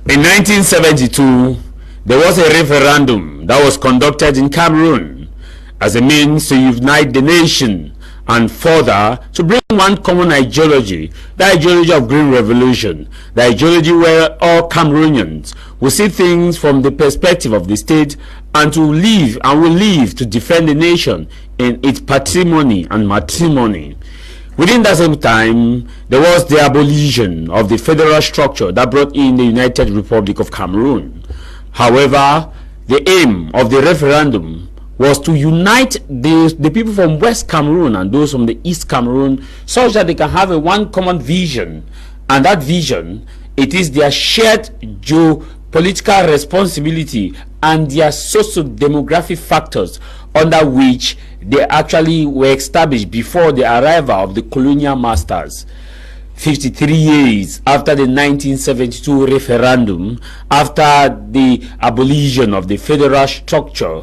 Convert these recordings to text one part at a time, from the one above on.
In 1972, there was a referendum that was conducted in Cameroon as a means to unite the nation and further to bring one common ideology, the ideology of Green Revolution, the ideology where all Cameroonians will see things from the perspective of the state and will live to defend the nation in its patrimony and matrimony. Within that same time, there was the abolition of the federal structure that brought in the United Republic of Cameroon. However, the aim of the referendum was to unite the people from West Cameroon and those from the East Cameroon such that they can have one common vision. And that vision, it is their shared geopolitical responsibility and their socio-demographic factors under which they actually were established before the arrival of the colonial masters. 53 years after the 1972 referendum, after the abolition of the federal structure,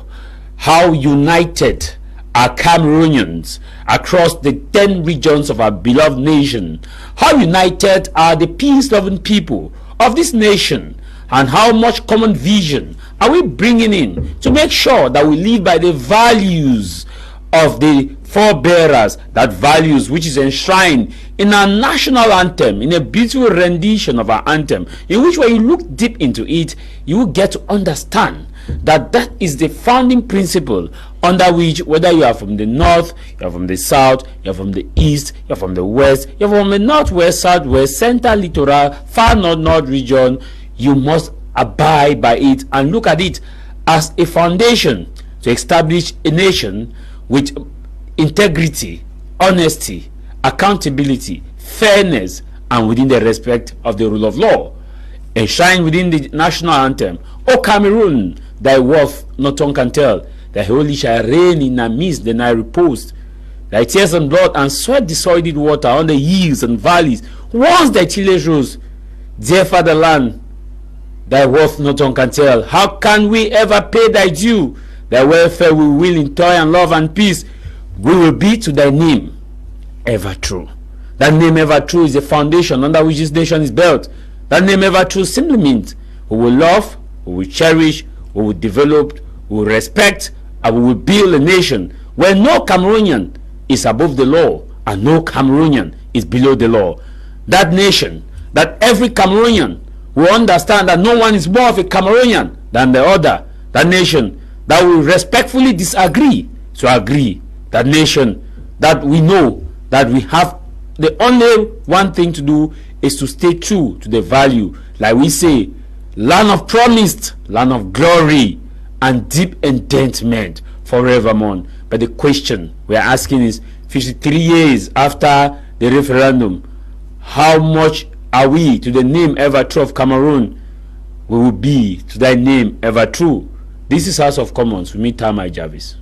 how united are Cameroonians across the 10 regions of our beloved nation? How united are the peace-loving people of this nation? And how much common vision are we bringing in to make sure that we live by the values of the forebearers, that values which is enshrined in our national anthem, in a beautiful rendition of our anthem, in which when you look deep into it, you will get to understand that that is the founding principle under which, whether you are from the north, you are from the south, you are from the east, you are from the west, you are from the northwest, southwest, center, littoral, far north region, you must abide by it and look at it as a foundation to establish a nation with integrity, honesty, accountability, fairness, and within the respect of the rule of law. Enshrined within the national anthem, O Cameroon, thy worth no tongue can tell, thy holy shall reign in the midst, then I repose. Thy tears and blood and sweat the soiled water on the hills and valleys, once thy tillage rose. Dear fatherland, thy worth no tongue can tell. How can we ever pay thy due? Thy welfare we will in toil and love and peace. We will be to thy name ever true. That name ever true is the foundation under which this nation is built. That name ever true simply means we will love, we will cherish, we will develop, we will respect, and we will build a nation where no Cameroonian is above the law and no Cameroonian is below the law. That nation, that every Cameroonian will understand that no one is more of a Cameroonian than the other. That nation that will respectfully disagree to agree. That nation that we know that we have the only one thing to do is to stay true to the value, like we say, land of promise, land of glory, and deep enchantment forevermore. But the question we are asking is, 53 years after the referendum, how much are we to the name ever true of Cameroon? We will be to thy name ever true. This is House of Commons. We meet Tah Mai Javis.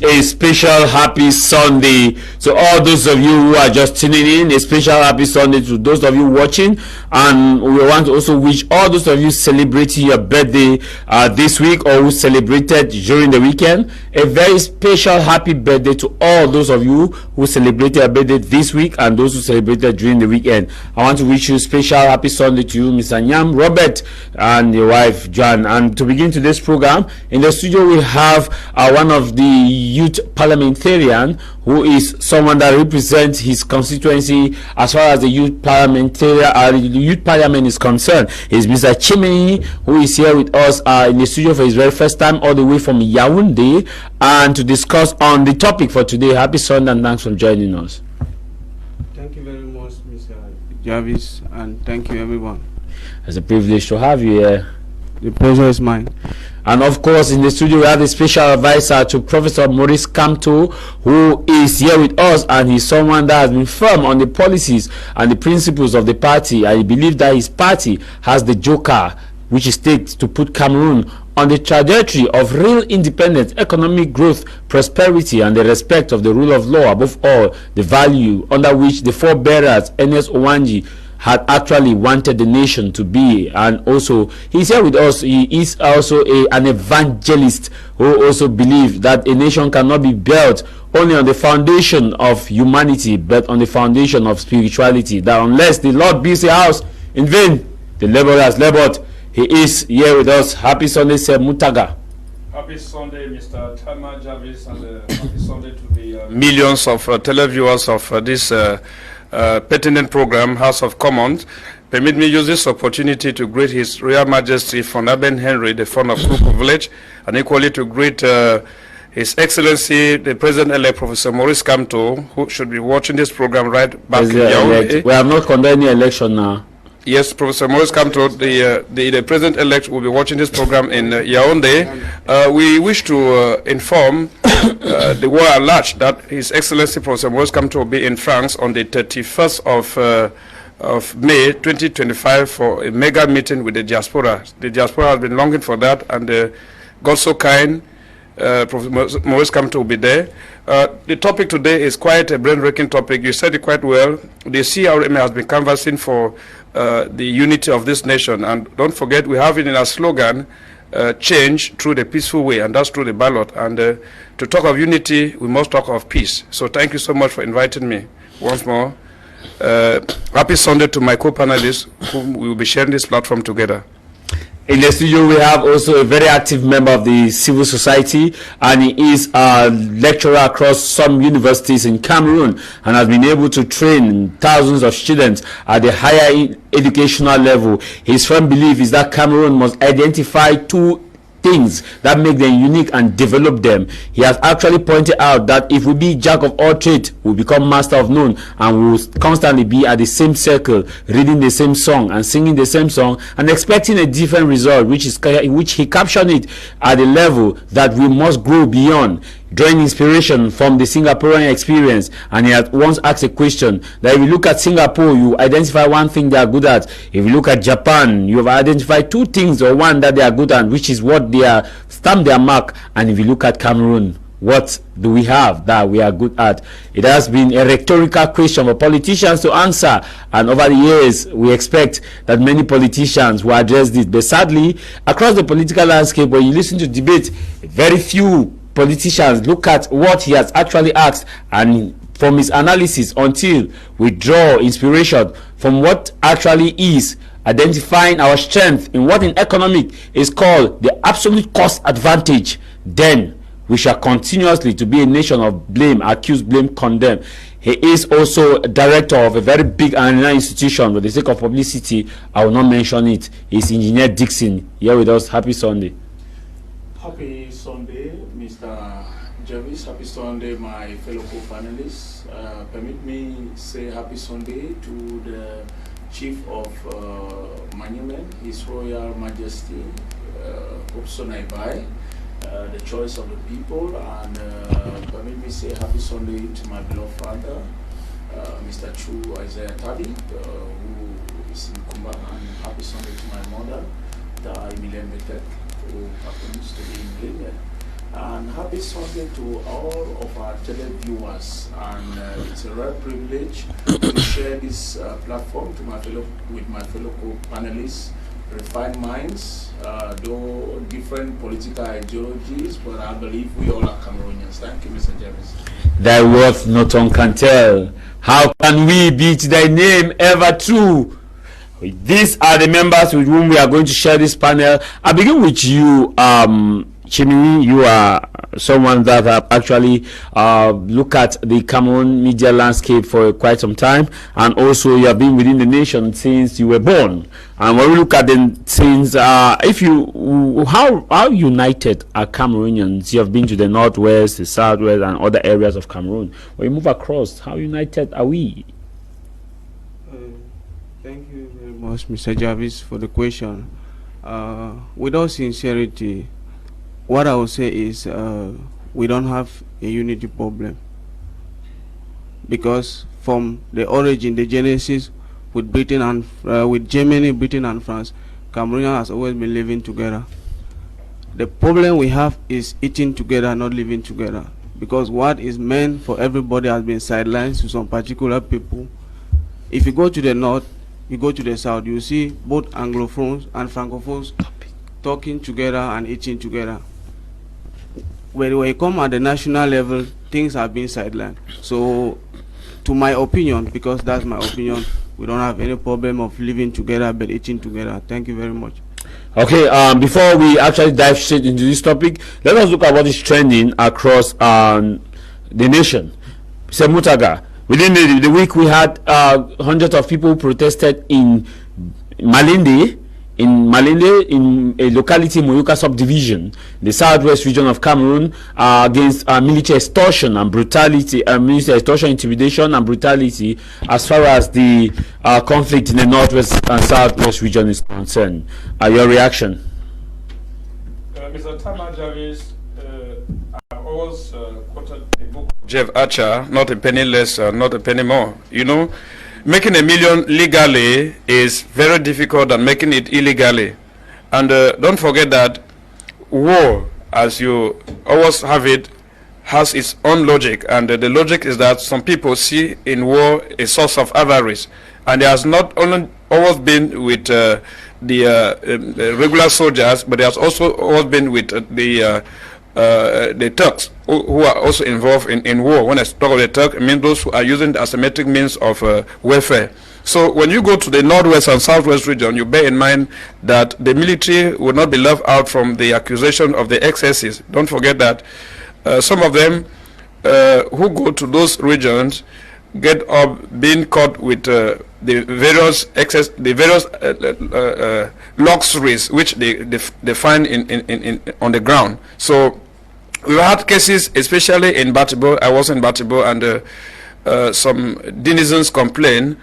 A special happy Sunday to all those of you who are just tuning in. A special happy Sunday to those of you watching, and we want to also wish all those of you celebrating your birthday this week or who celebrated during the weekend a very special happy birthday to all those of you who celebrated a birthday this week and those who celebrated during the weekend. I want to wish you a special happy Sunday to you, Mr. Nyam, Robert, and your wife Joan. And to begin today's program, in the studio we have one of the youth parliamentarian who is someone that represents his constituency as far as the youth parliament is concerned. Is Mr. Nchiminyi, who is here with us in the studio for his very first time all the way from Yaoundé, and to discuss on the topic for today. Happy Sunday and thanks for joining us. Thank you very much, Mr. Javis, and thank you everyone. It's a privilege to have you here. The pleasure is mine. And of course, in the studio, we have a special advisor to Professor Maurice Kamto, who is here with us, and he's someone that has been firm on the policies and the principles of the party. I believe that his party has the joker, which is takes to put Cameroon on the trajectory of real independence, economic growth, prosperity, and the respect of the rule of law, above all, the value under which the forebearers, Ernest Owanji, had actually wanted the nation to be. And also, he's here with us. He is also an evangelist who also believes that a nation cannot be built only on the foundation of humanity, but on the foundation of spirituality. That unless the Lord builds a house, in vain the laborer has labored. He is here with us. Happy Sunday, sir Mutagha. Happy Sunday, Mr. Tah Mai Javis, and happy Sunday to the millions of televiewers of this pertinent program, House of Commons. Permit me use this opportunity to greet His Royal Majesty Von Aben Henry, the founder of Kruku Village, and equally to greet His Excellency, the President-elect Professor Maurice Kamto, who should be watching this program right back in Yaoundé. We have not conducted any election now. Yes, Professor Maurice Kamto, the President-elect, will be watching this program in Yaoundé. We wish to inform the world at large that His Excellency Professor Maurice Kamto will be in France on the 31st of May 2025 for a mega meeting with the diaspora. The diaspora has been longing for that, and God so kind, Professor Maurice Kamto will be there. The topic today is quite a brain-raking topic. You said it quite well. The CRM has been canvassing for the unity of this nation, and don't forget, we have it in our slogan, change through the peaceful way, and that's through the ballot. And to talk of unity, we must talk of peace. So thank you so much for inviting me once more. Happy Sunday to my co-panelists, whom we will be sharing this platform together. In the studio, we have also a very active member of the civil society, and he is a lecturer across some universities in Cameroon and has been able to train thousands of students at the higher educational level. His firm belief is that Cameroon must identify two things that make them unique and develop them. He has actually pointed out that if we be jack of all trades, we'll become master of none, and we will constantly be at the same circle, reading the same song and singing the same song and expecting a different result, which he captioned it at the level that we must grow beyond, drawing inspiration from the Singaporean experience. And he had once asked a question that if you look at Singapore, you identify one thing they are good at. If you look at Japan, you have identified two things or one that they are good at, which is what they are stamp their mark. And if you look at Cameroon, what do we have that we are good at? It has been a rhetorical question for politicians to answer, and over the years we expect that many politicians will address this. But sadly, across the political landscape, when you listen to debate, very few politicians look at what he has actually asked, and from his analysis, until we draw inspiration from what actually is identifying our strength in what in economic is called the absolute cost advantage, then we shall continuously to be a nation of blame, accuse, blame, condemn. He is also a director of a very big and renowned institution. For the sake of publicity, I will not mention it. He's Engineer Dixon, here with us. Happy Sunday. Happy Sunday, Mr. Javis. Happy Sunday, my fellow co-panelists. Permit me say happy Sunday to the Chief of Monument, His Royal Majesty, Opsonaibai, the choice of the people, and permit me say happy Sunday to my beloved father, Mr. Chu Isaiah Tabi, who is in Kumba, and happy Sunday to my mother, Tah Mai Javis, who happens to be in Kenya. And happy Sunday to all of our televiewers. And it's a rare privilege to share this platform to with my fellow co-panelists, refined minds, though different political ideologies, but I believe we all are Cameroonians. Thank you, Mr. Javis. Thy worth no tongue can tell. How can we beat thy name ever true? These are the members with whom we are going to share this panel. I begin with you, Nchiminyi. You are someone that have actually looked at the Cameroon media landscape for quite some time, and also you have been within the nation since you were born. And when we look at the things, how united are Cameroonians? You have been to the northwest, the southwest, and other areas of Cameroon. When you move across, how united are we? Thank you very much, Mr. Javis, for the question. with all sincerity, what I would say is we don't have a unity problem, because from the origin, the genesis with Britain and with Germany, Britain and France, Cameroonians has always been living together. The problem we have is eating together, not living together, because what is meant for everybody has been sidelined to some particular people. If you go to the north, you go to the south, you see both Anglophones and Francophones talking together and eating together. When you come at the national level, things have been sidelined. So, to my opinion, because that's my opinion, we don't have any problem of living together but eating together. Thank you very much. Okay, before we actually dive straight into this topic, let us look at what is trending across the nation. Mr. Mutagha, within the week we had hundreds of people protested in Malindi, in a locality, Moyoka subdivision, the southwest region of Cameroon, against military extortion and brutality, military extortion, intimidation and brutality as far as the conflict in the northwest and southwest region is concerned. Your reaction? Mr. Tah Mai Javis, I've always quoted a book of Jeff Archer, not a penny less, not a penny more. You know, making $1 million legally is very difficult than making it illegally. And don't forget that war, as you always have it, has its own logic. And the logic is that some people see in war a source of avarice. And it has not only always been with the regular soldiers, but it has also always been with the Turks who are also involved in war. When I talk of the Turks, I mean those who are using the asymmetric means of warfare. So when you go to the northwest and southwest region, you bear in mind that the military will not be left out from the accusation of the excesses. Don't forget that some of them who go to those regions get up being caught with the various luxuries which they find on the ground. So we've had cases, especially in Batibo. I was in Batibo, and some denizens complain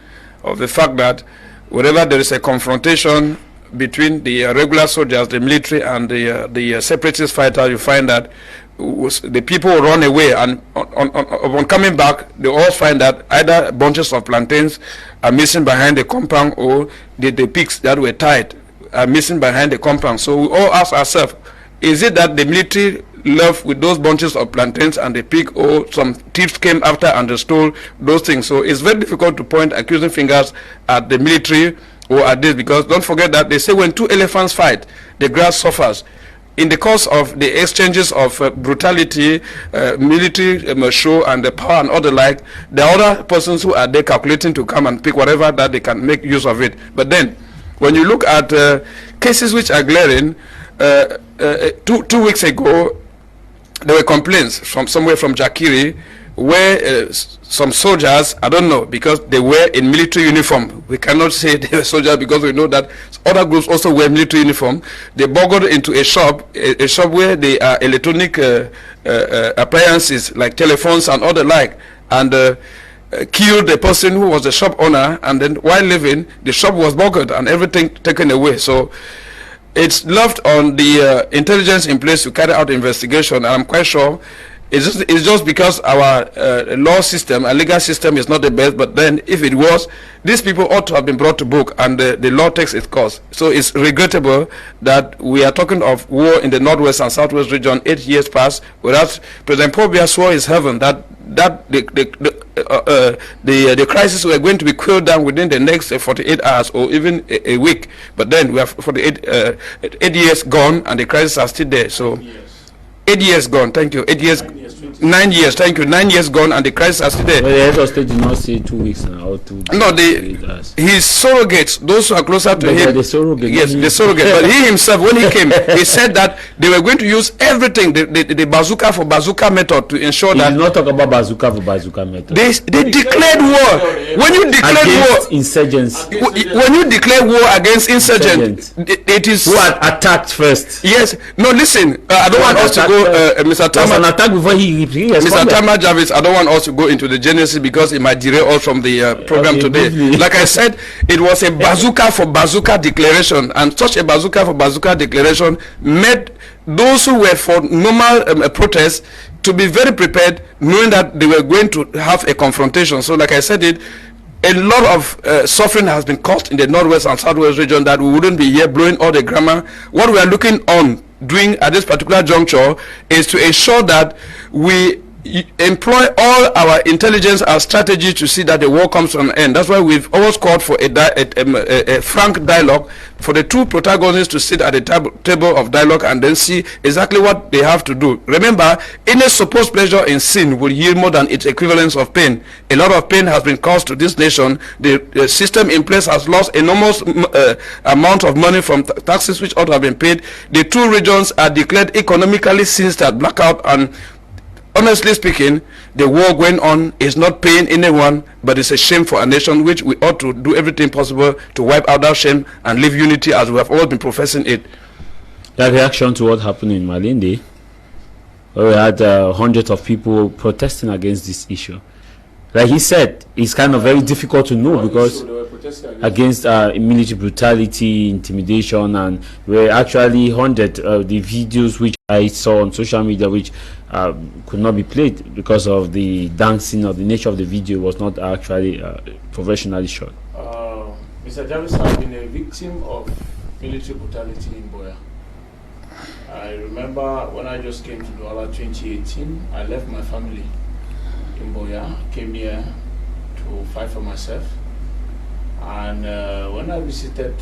of the fact that whenever there is a confrontation between the regular soldiers, the military, and the separatist fighter, you find that the people run away, and on coming back, they all find that either bunches of plantains are missing behind the compound, or the pigs that were tied are missing behind the compound. So we all ask ourselves, is it that the military left with those bunches of plantains and the pig, or some thieves came after and they stole those things? So it's very difficult to point accusing fingers at the military or at this, because don't forget that they say when two elephants fight, the grass suffers. In the course of the exchanges of brutality, military show and the power and all the like, there are other persons who are there calculating to come and pick whatever that they can make use of it. But then, when you look at cases which are glaring, 2 weeks ago, there were complaints from somewhere from Jakiri, where some soldiers, I don't know, because they were in military uniform. We cannot say they were soldiers because we know that other groups also wear military uniform. They burgled into a shop where there are electronic appliances like telephones and all the like, and killed the person who was the shop owner, and then while leaving, the shop was burgled and everything taken away. So it's left on the intelligence in place to carry out the investigation, and I'm quite sure it's just because our law system, our legal system is not the best. But then if it was, these people ought to have been brought to book, and the law takes its course. So it's regrettable that we are talking of war in the northwest and southwest region 8 years past, without President Paul Biya swore his heaven that the crisis were going to be cooled down within the next 48 hours or even a week. But then we have 8 years gone, and the crisis are still there. So 8 years gone, thank you. 8 years, 9 years, thank you. 9 years gone, and the crisis are still there. Well, the head of state did not say 2 weeks now, or 2 days. No, his surrogates, those who are closer to him. The surrogate. Yes, the surrogate. But he himself, when he came, he said that they were going to use everything, the bazooka for bazooka method, to ensure that. He did not talk about bazooka for bazooka method. They declared war. When you declare war, insurgents. When you declare war against insurgents, it is who had attacked first. Yes. No, listen. I don't want us to go, Mr. There was Tah Mai. an attack before he Mr. Tah Mai Javis, I don't want us to go into the genesis because it might derail us from the program today. Briefly. Like I said, it was a bazooka for bazooka declaration, and such a bazooka for bazooka declaration made those who were for normal protests to be very prepared, knowing that they were going to have a confrontation. So like I said, a lot of suffering has been caused in the northwest and southwest region that we wouldn't be here blowing all the grammar. What we are looking on doing at this particular juncture is to ensure that we employ all our intelligence and strategy to see that the war comes to an end. That's why we've always called for a frank dialogue, for the two protagonists to sit at the table of dialogue and then see exactly what they have to do. Remember, any supposed pleasure in sin will yield more than its equivalence of pain. A lot of pain has been caused to this nation. The system in place has lost enormous amount of money from taxes which ought to have been paid. The two regions are declared economically singed at blackout, and honestly speaking, the war going on is not paying anyone, but it's a shame for a nation, which we ought to do everything possible to wipe out that shame and live unity as we have always been professing it. That reaction to what happened in Malindi, where we had hundreds of people protesting against this issue. Like he said, it's kind of very difficult to know because against military brutality, intimidation, and we're actually hundred the videos which I saw on social media which could not be played because of the dancing or the nature of the video was not actually professionally shot. Mr. Javis has been a victim of military brutality in Boya. I remember when I just came to Douala 2018, I left my family in Boya, came here to fight for myself. And when I visited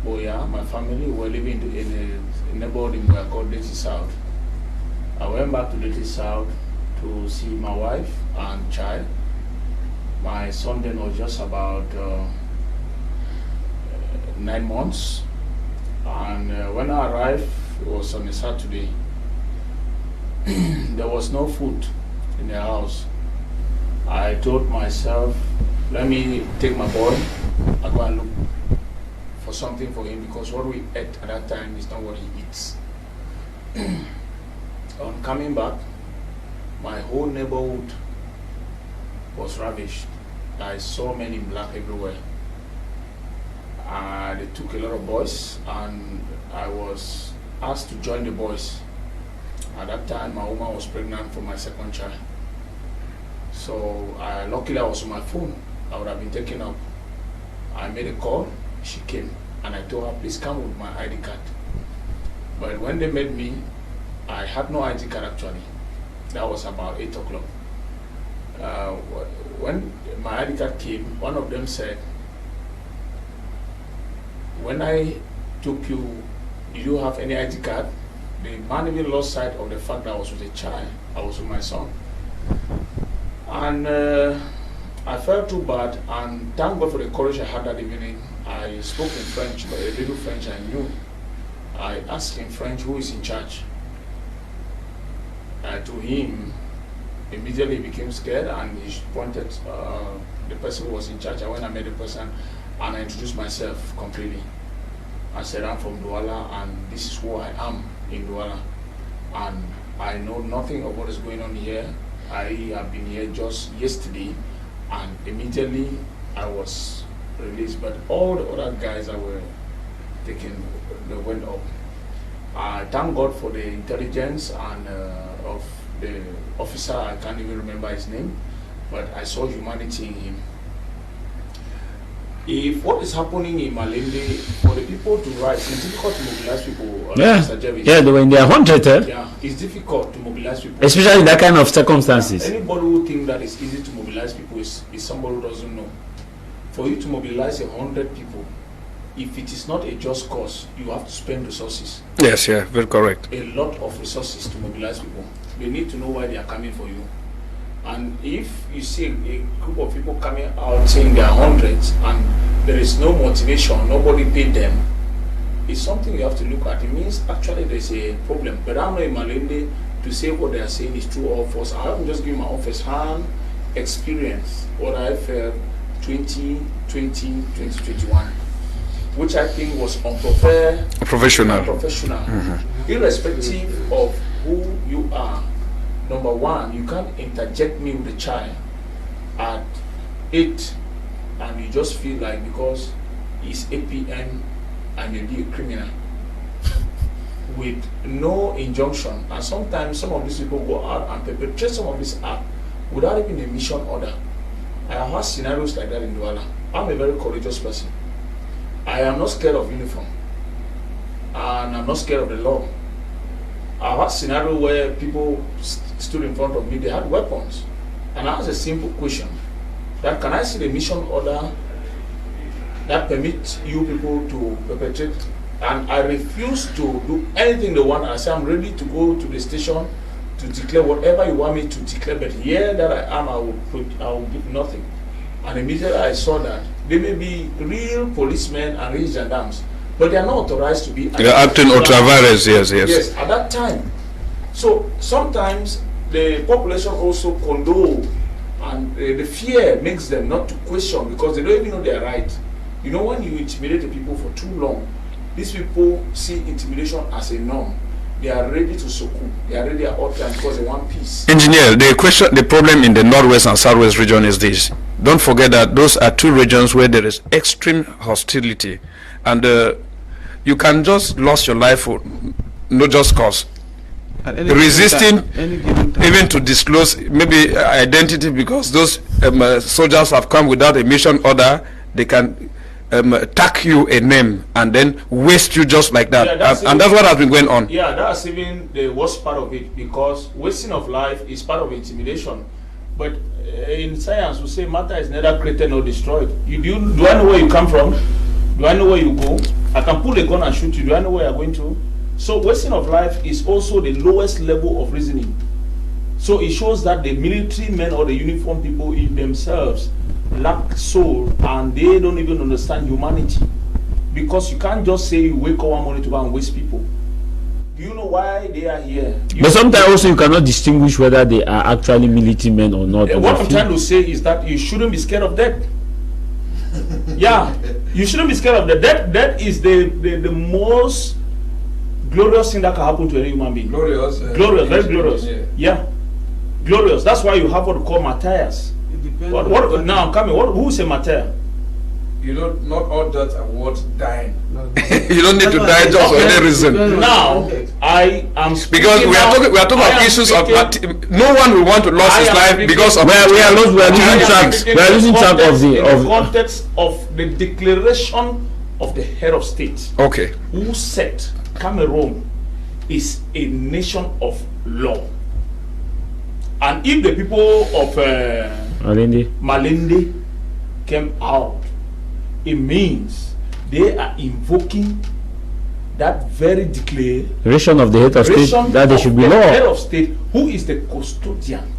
Boya, my family were living in a neighborhood in Boya called Dirty South. I went back to Dirty South to see my wife and child. My son then was just about 9 months. And when I arrived, it was on a Saturday. There was no food in the house. I told myself, let me take my boy and go and look for something for him, because what we ate at that time is not what he eats. On coming back, my whole neighborhood was ravished. I saw men in black everywhere. They took a lot of boys, and I was asked to join the boys. At that time, my woman was pregnant for my second child. So luckily I was on my phone. I would have been taken up. I made a call, she came, and I told her, please come with my ID card. But when they met me, I had no ID card actually. That was about 8 o'clock. When my ID card came, one of them said, when I took you, did you have any ID card? The man even lost sight of the fact that I was with a child. I was with my son. And I felt too bad, and thank God for the courage I had that evening. I spoke in French, but a little French I knew. I asked in French, who is in charge? To him, immediately he became scared, and he pointed the person who was in charge. I went and met the person, and I introduced myself completely. I said, I'm from Douala, and this is who I am in Douala. And I know nothing of what is going on here. I have been here just yesterday, and immediately I was released. But all the other guys that were taken, they went up. I thank God for the intelligence and of the officer. I can't even remember his name, but I saw humanity in him. If what is happening in Malindi, for the people to rise, it's difficult to mobilize people. Mr. Javis. Yeah, when they are 100, yeah, it's difficult to mobilize people. Especially in that kind of circumstances. Anybody who thinks that it's easy to mobilize people is somebody who doesn't know. For you to mobilize 100 people, if it is not a just cause, you have to spend resources. Yes, yeah, very correct. A lot of resources to mobilize people. They need to know why they are coming for you. And if you see a group of people coming out saying there are hundreds and there is no motivation, nobody paid them, it's something you have to look at. It means actually there's a problem. But I'm not in Malindi to say what they are saying is true or false. I haven't just given my office hand experience, what I felt 2020, 2021, which I think was unprofessional. Mm-hmm. Irrespective of who you are, number one, you can't interject me with a child at 8 and you just feel like because it's 8 p.m. and you'll be a criminal with no injunction. And sometimes some of these people go out and perpetrate some of this act without even a mission order. I have had scenarios like that in Douala. I'm a very courageous person. I am not scared of uniform, and I'm not scared of the law. I had a scenario where people stood in front of me, they had weapons, and I asked a simple question, that can I see the mission order that permits you people to perpetrate? And I refused to do anything they want. I said, I'm ready to go to the station to declare whatever you want me to declare, but here that I am, I will give nothing. And immediately I saw that they may be real policemen and real gendarmes, but they are not authorized to be. They're acting ultra-vires, yes. Yes, at that time. So sometimes the population also condone, and the fear makes them not to question because they don't even know their right. You know, when you intimidate the people for too long, these people see intimidation as a norm. They are ready to succumb. They are ready at all times because they want peace. Engineer, the problem in the northwest and southwest region is this. Don't forget that those are two regions where there is extreme hostility, and you can just lose your life for no just cause. Resisting even to disclose maybe identity because those soldiers have come without a mission order. They can tack you a name and then waste you just like that. Yeah, and that's what has been going on. Yeah, that's even the worst part of it, because wasting of life is part of intimidation. But in science, we say matter is neither created nor destroyed. Do I know where you come from? Do I know where you go? I can pull a gun and shoot you. Do I know where you're going to? So wasting of life is also the lowest level of reasoning. So it shows that the military men or the uniformed people in themselves lack soul, and they don't even understand humanity, because you can't just say you wake up one morning to go and waste people. Do you know why they are here? But sometimes also you cannot distinguish whether they are actually military men or not. What I'm trying to say is that you shouldn't be scared of death. Yeah, you shouldn't be scared of death. Death is the most glorious thing that can happen to any human being. Glorious, very glorious. Yeah, glorious. That's why you have what we call martyrs. What now I'm coming. Who's a martyr? You know, not all deaths are worth dying. You don't need to die just for any reason. Now, I am because we are talking about issues of no one will want to lose his life because of we are losing track of the context of the declaration of the head of state. Okay. Who said Cameroon is a nation of law. And if the people of Malindi came out, it means they are invoking that very declaration of the head of state that there should be law. Head of state, who is the custodian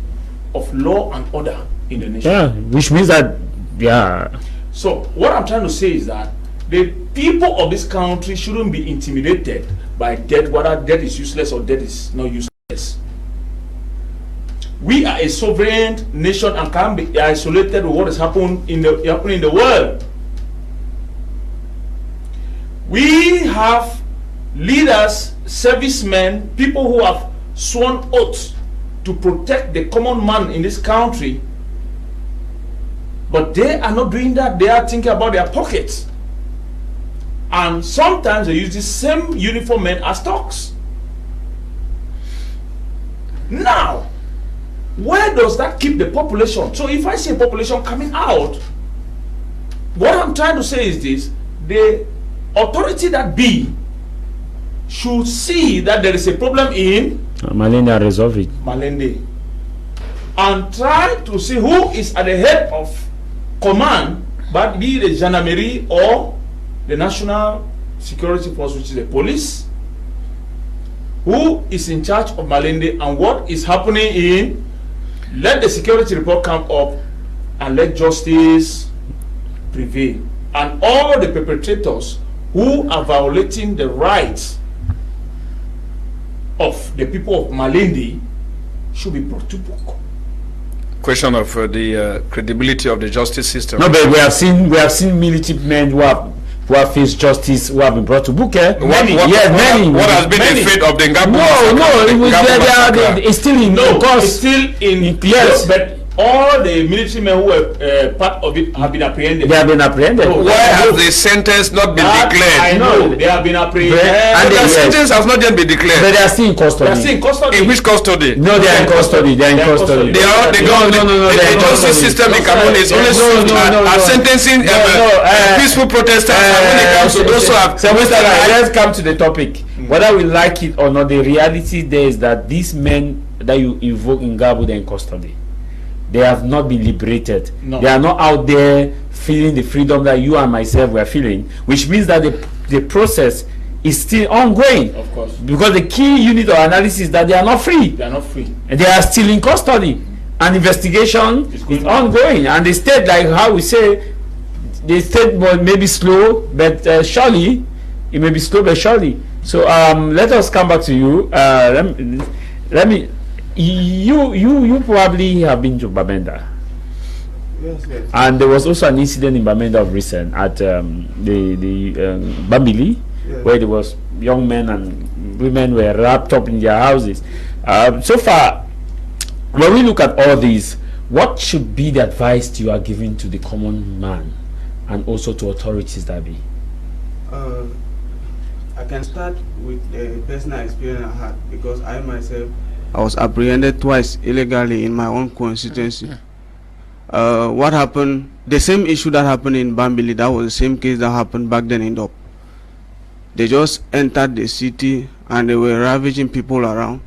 of law and order in the nation. Yeah, which means that, yeah. So what I'm trying to say is that the people of this country shouldn't be intimidated by death, whether death is useless or death is not useless. We are a sovereign nation and can't be isolated with what is happening in the world. We have leaders, servicemen, people who have sworn oaths to protect the common man in this country, but they are not doing that. They are thinking about their pockets, and sometimes they use the same uniform men as thugs. Now, where does that keep the population? So if I see a population coming out, what I'm trying to say is this: the authority that be should see that there is a problem in Malindi and resolve it. Malindi, and try to see who is at the head of command, but be the gendarmerie or the National Security Force, which is the police, who is in charge of Malindi and what is happening in. Let the security report come up and let justice prevail. And all the perpetrators who are violating the rights of the people of Malindi should be brought to book. Question of the credibility of the justice system. No, but we have seen military men who have who have faced justice, who have been brought to book. Many. What has been the fate of the Ngabu? It's still in course. It's still in yes, but all the military men who were part of it have been apprehended. They have been apprehended. Why has the sentence not been declared? I know they have been apprehended. And the sentence has not yet been declared. But they are still in custody. They are still in custody. In which custody? No, they are in custody. They are in custody. The justice system in Cameroon is only swift at sentencing peaceful protesters. And when it comes to those who have... So, let's come to the topic. Whether we like it or not, the reality there is that these men that you invoke in Ngabu, they're in custody. They have not been liberated. No. They are not out there feeling the freedom that you and myself were feeling, which means that the process is still ongoing. Of course. Because the key unit of analysis is that they are not free. They are not free. And they are still in custody. And investigation is ongoing. And the state, like how we say, the state may be slow, but surely, it may be slow, but surely. So let us come back to you. Let me. You probably have been to Bamenda. Yes. And there was also an incident in Bamenda of recent at the Bambili, yes, where there was young men and women were wrapped up in their houses. So far, when we look at all these, what should be the advice you are giving to the common man and also to authorities that be? I can start with the personal experience I had, because I myself, I was apprehended twice illegally in my own constituency. What happened, the same issue that happened in Bambili, that was the same case that happened back then in Dop. They just entered the city and they were ravaging people around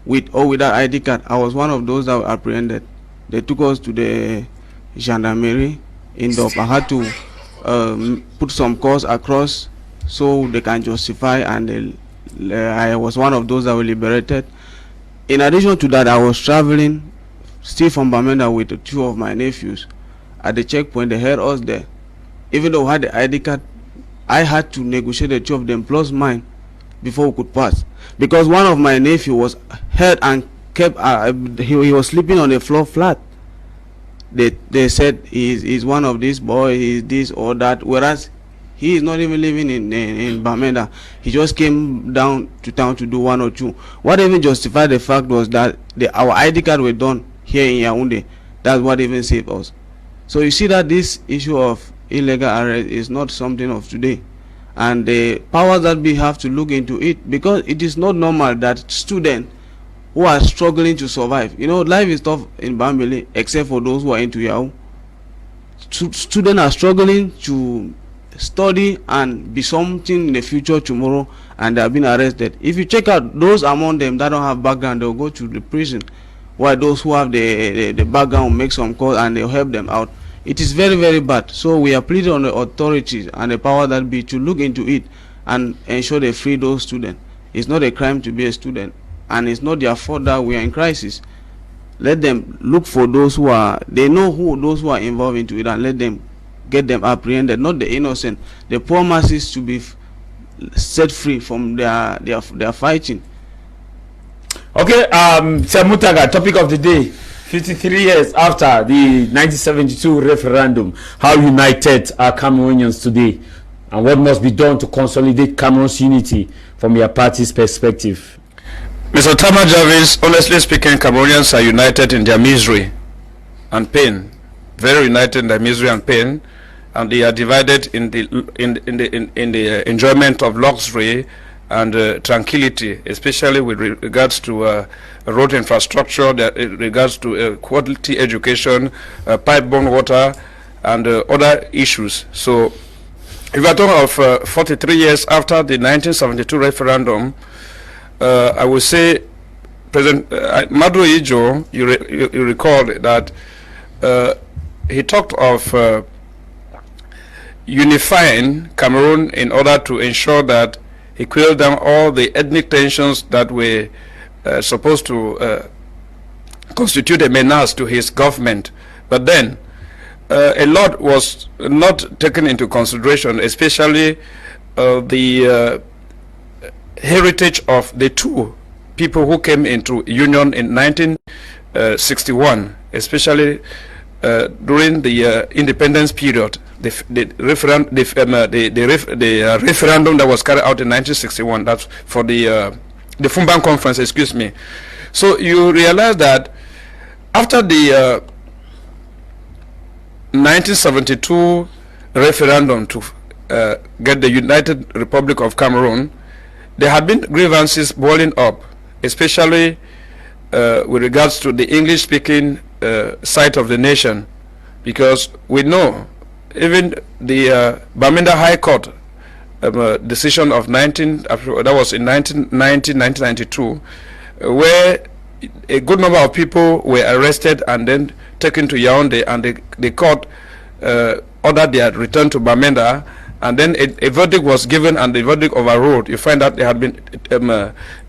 with or without ID card. I was one of those that were apprehended. They took us to the gendarmerie in Dop. I had to put some costs across so they can justify, and I was one of those that were liberated. In addition to that, I was traveling still from Bamenda with two of my nephews. At the checkpoint, they held us there. Even though I had the ID card, I had to negotiate the two of them plus mine before we could pass. Because one of my nephews was held and kept, he was sleeping on the floor flat. They said he's one of these boys, he's this or that, whereas he is not even living in Bamenda. He just came down to town to do one or two. What even justified the fact was that our ID card were done here in Yaoundé. That's what even saved us. So you see that this issue of illegal arrest is not something of today. And the powers that be have to look into it, because it is not normal that students who are struggling to survive, you know, life is tough in Bambili, except for those who are into Yahoo. Students are struggling to study and be something in the future tomorrow, and they have been arrested. If you check out those among them that don't have background, they'll go to the prison, while those who have the background make some calls and they'll help them out. It is very, very bad. So we are pleading on the authorities and the power that be to look into it and ensure they free those students. It's not a crime to be a student, and it's not their fault that we are in crisis. Let them look for those who are, they know who those who are involved into it, and let them get them apprehended, not the innocent. The poor masses to be set free from their fighting. Okay, Sir Mutagha, topic of the day. 53 years after the 1972 referendum, how united are Cameroonians today, and what must be done to consolidate Cameroon's unity from your party's perspective? Mr. Tah Mai Javis, honestly speaking, Cameroonians are united in their misery and pain, very united in their misery and pain, and they are divided in the enjoyment of luxury and tranquility, especially with regards to road infrastructure, regards to quality education, pipe-borne water, and other issues. So, if we are talking of 43 years after the 1972 referendum, I would say, President Madu Ijo, you recall that he talked of unifying Cameroon in order to ensure that he quelled down all the ethnic tensions that were supposed to constitute a menace to his government. But then a lot was not taken into consideration, especially the heritage of the two people who came into union in 1961, especially during the independence period. the referendum that was carried out in 1961. That's for the Fumban Conference, excuse me. So you realize that after the 1972 referendum to get the United Republic of Cameroon, there had been grievances boiling up, especially with regards to the English-speaking side of the nation, because we know even the Bamenda High Court decision of that was in 1992, where a good number of people were arrested and then taken to Yaoundé, and the court ordered their return to Bamenda, and then a verdict was given and the verdict overruled. You find that there had been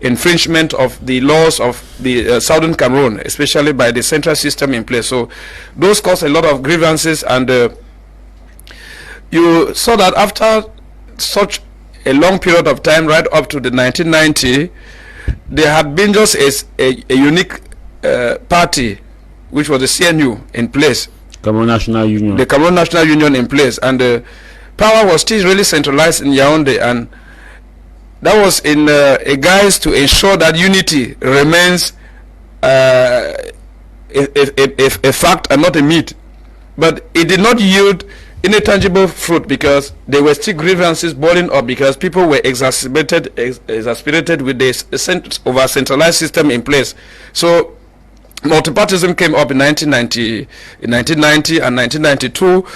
infringement of the laws of the southern Cameroon, especially by the central system in place. So those caused a lot of grievances, and you saw that after such a long period of time, right up to the 1990, there had been just a unique party, which was the CNU in place. Cameroon National Union. The Cameroon National Union in place, and power was still really centralized in Yaoundé, and that was in a guise to ensure that unity remains a fact and not a myth. But it did not yield any tangible fruit, because there were still grievances boiling up, because people were exasperated with the over centralized system in place. So multipartyism came up in 1990 and 1992.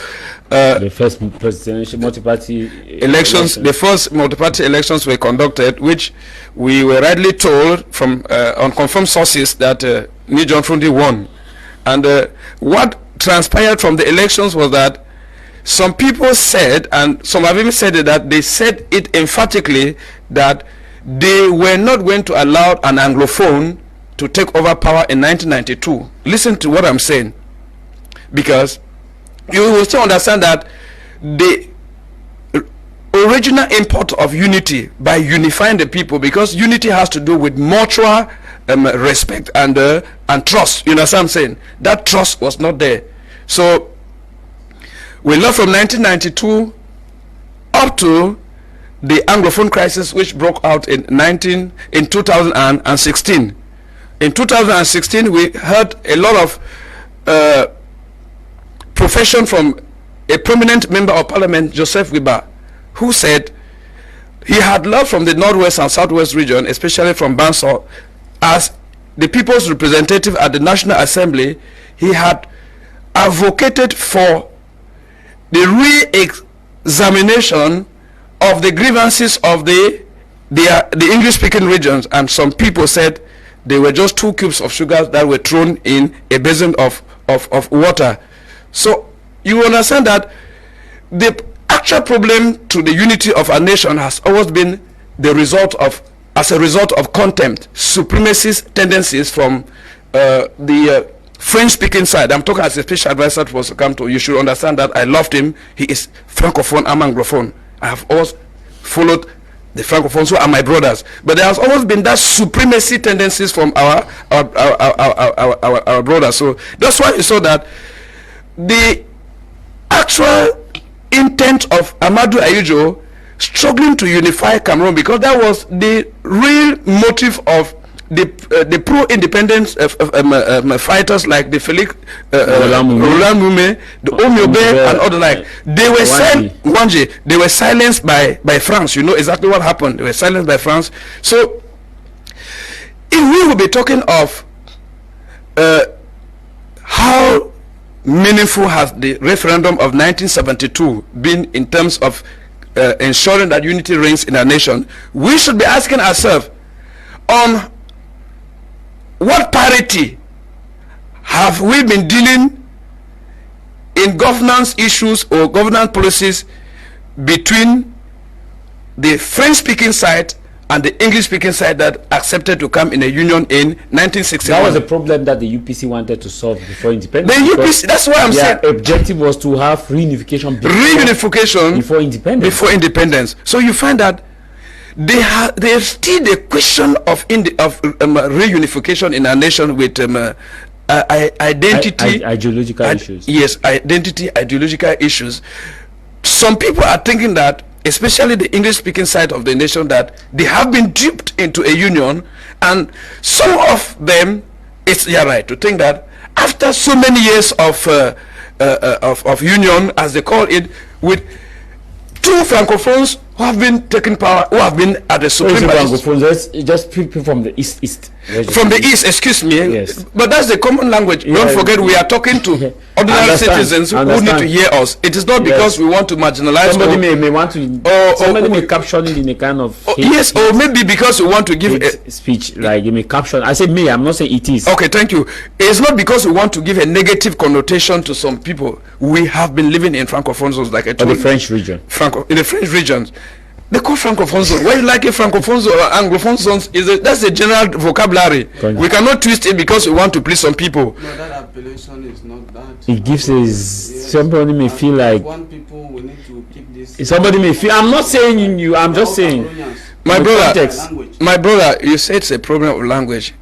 The first presidential multi-party elections, the first multi-party elections were conducted, which we were rightly told from unconfirmed sources that Nijon Frundi won. And what transpired from the elections was that some people said, and some have even said it, that they said it emphatically, that they were not going to allow an Anglophone to take over power in 1992. Listen to what I'm saying, because you will still understand that the original import of unity, by unifying the people, because unity has to do with mutual respect and trust. You know what I'm saying? That trust was not there. So we learned from 1992 up to the Anglophone crisis, which broke out in 2016. In 2016, we heard a lot of profession from a prominent member of parliament, Joseph Wiba, who said he had learned from the northwest and southwest region, especially from Bansor, as the people's representative at the National Assembly. He had advocated for the re-examination of the grievances of the English-speaking regions, and some people said they were just 2 cubes of sugar that were thrown in a basin of water. So you understand that the actual problem to the unity of our nation has always been as a result of contempt, supremacist tendencies from the French-speaking side. I'm talking as a special advisor for Sukamto. You should understand that I loved him. He is Francophone, I'm Anglophone. I have always followed the Francophones, who are my brothers. But there has always been that supremacy tendencies from our brothers. So that's why you saw that the actual intent of Amadou Ahidjo struggling to unify Cameroon, because that was the real motive of the pro-independence fighters like the Felix Roland Mume, the Omiobe, and other like. They were they were silenced by France. You know exactly what happened. They were silenced by France. So if we will be talking of how meaningful has the referendum of 1972 been in terms of ensuring that unity reigns in our nation, we should be asking ourselves, on what parity have we been dealing in governance issues or governance policies between the French-speaking side and the English-speaking side that accepted to come in a union in 1961? That was a problem that the UPC wanted to solve before independence. The UPC, that's what I'm saying. Their objective was to have reunification before independence. Before independence. So you find that there's still the question of reunification in our nation with identity, ideological issues. Yes, identity, ideological issues. some people are thinking that, especially the English-speaking side of the nation, that they have been duped into a union, and some of them, it's right to think that after so many years of union, as they call it, with two francophones who have been taking power, who have been at the Supreme Francophones, just people from the east. From the east, excuse me. Yes. But that's the common language. Yeah, don't forget, we are talking to ordinary citizens who need to hear us. It is not because we want to marginalize. Somebody may want to. Somebody may caption it in a kind of. Yes, or maybe because we want to give a speech, like you may caption. I say me. I'm not saying it is. Okay, thank you. It's not because we want to give a negative connotation to some people. We have been living in francophone zones, like I told you. The French region. In the French regions. They call francophone zone. Why you like a francophone zone or anglophone zones? That's a general vocabulary. We cannot twist it because we want to please some people. No, that appellation is not that. It gives us. Yes. Somebody may feel like. One people we need to keep this. Somebody may feel. I'm not saying you. I'm just saying. My brother, you said it's a problem of language.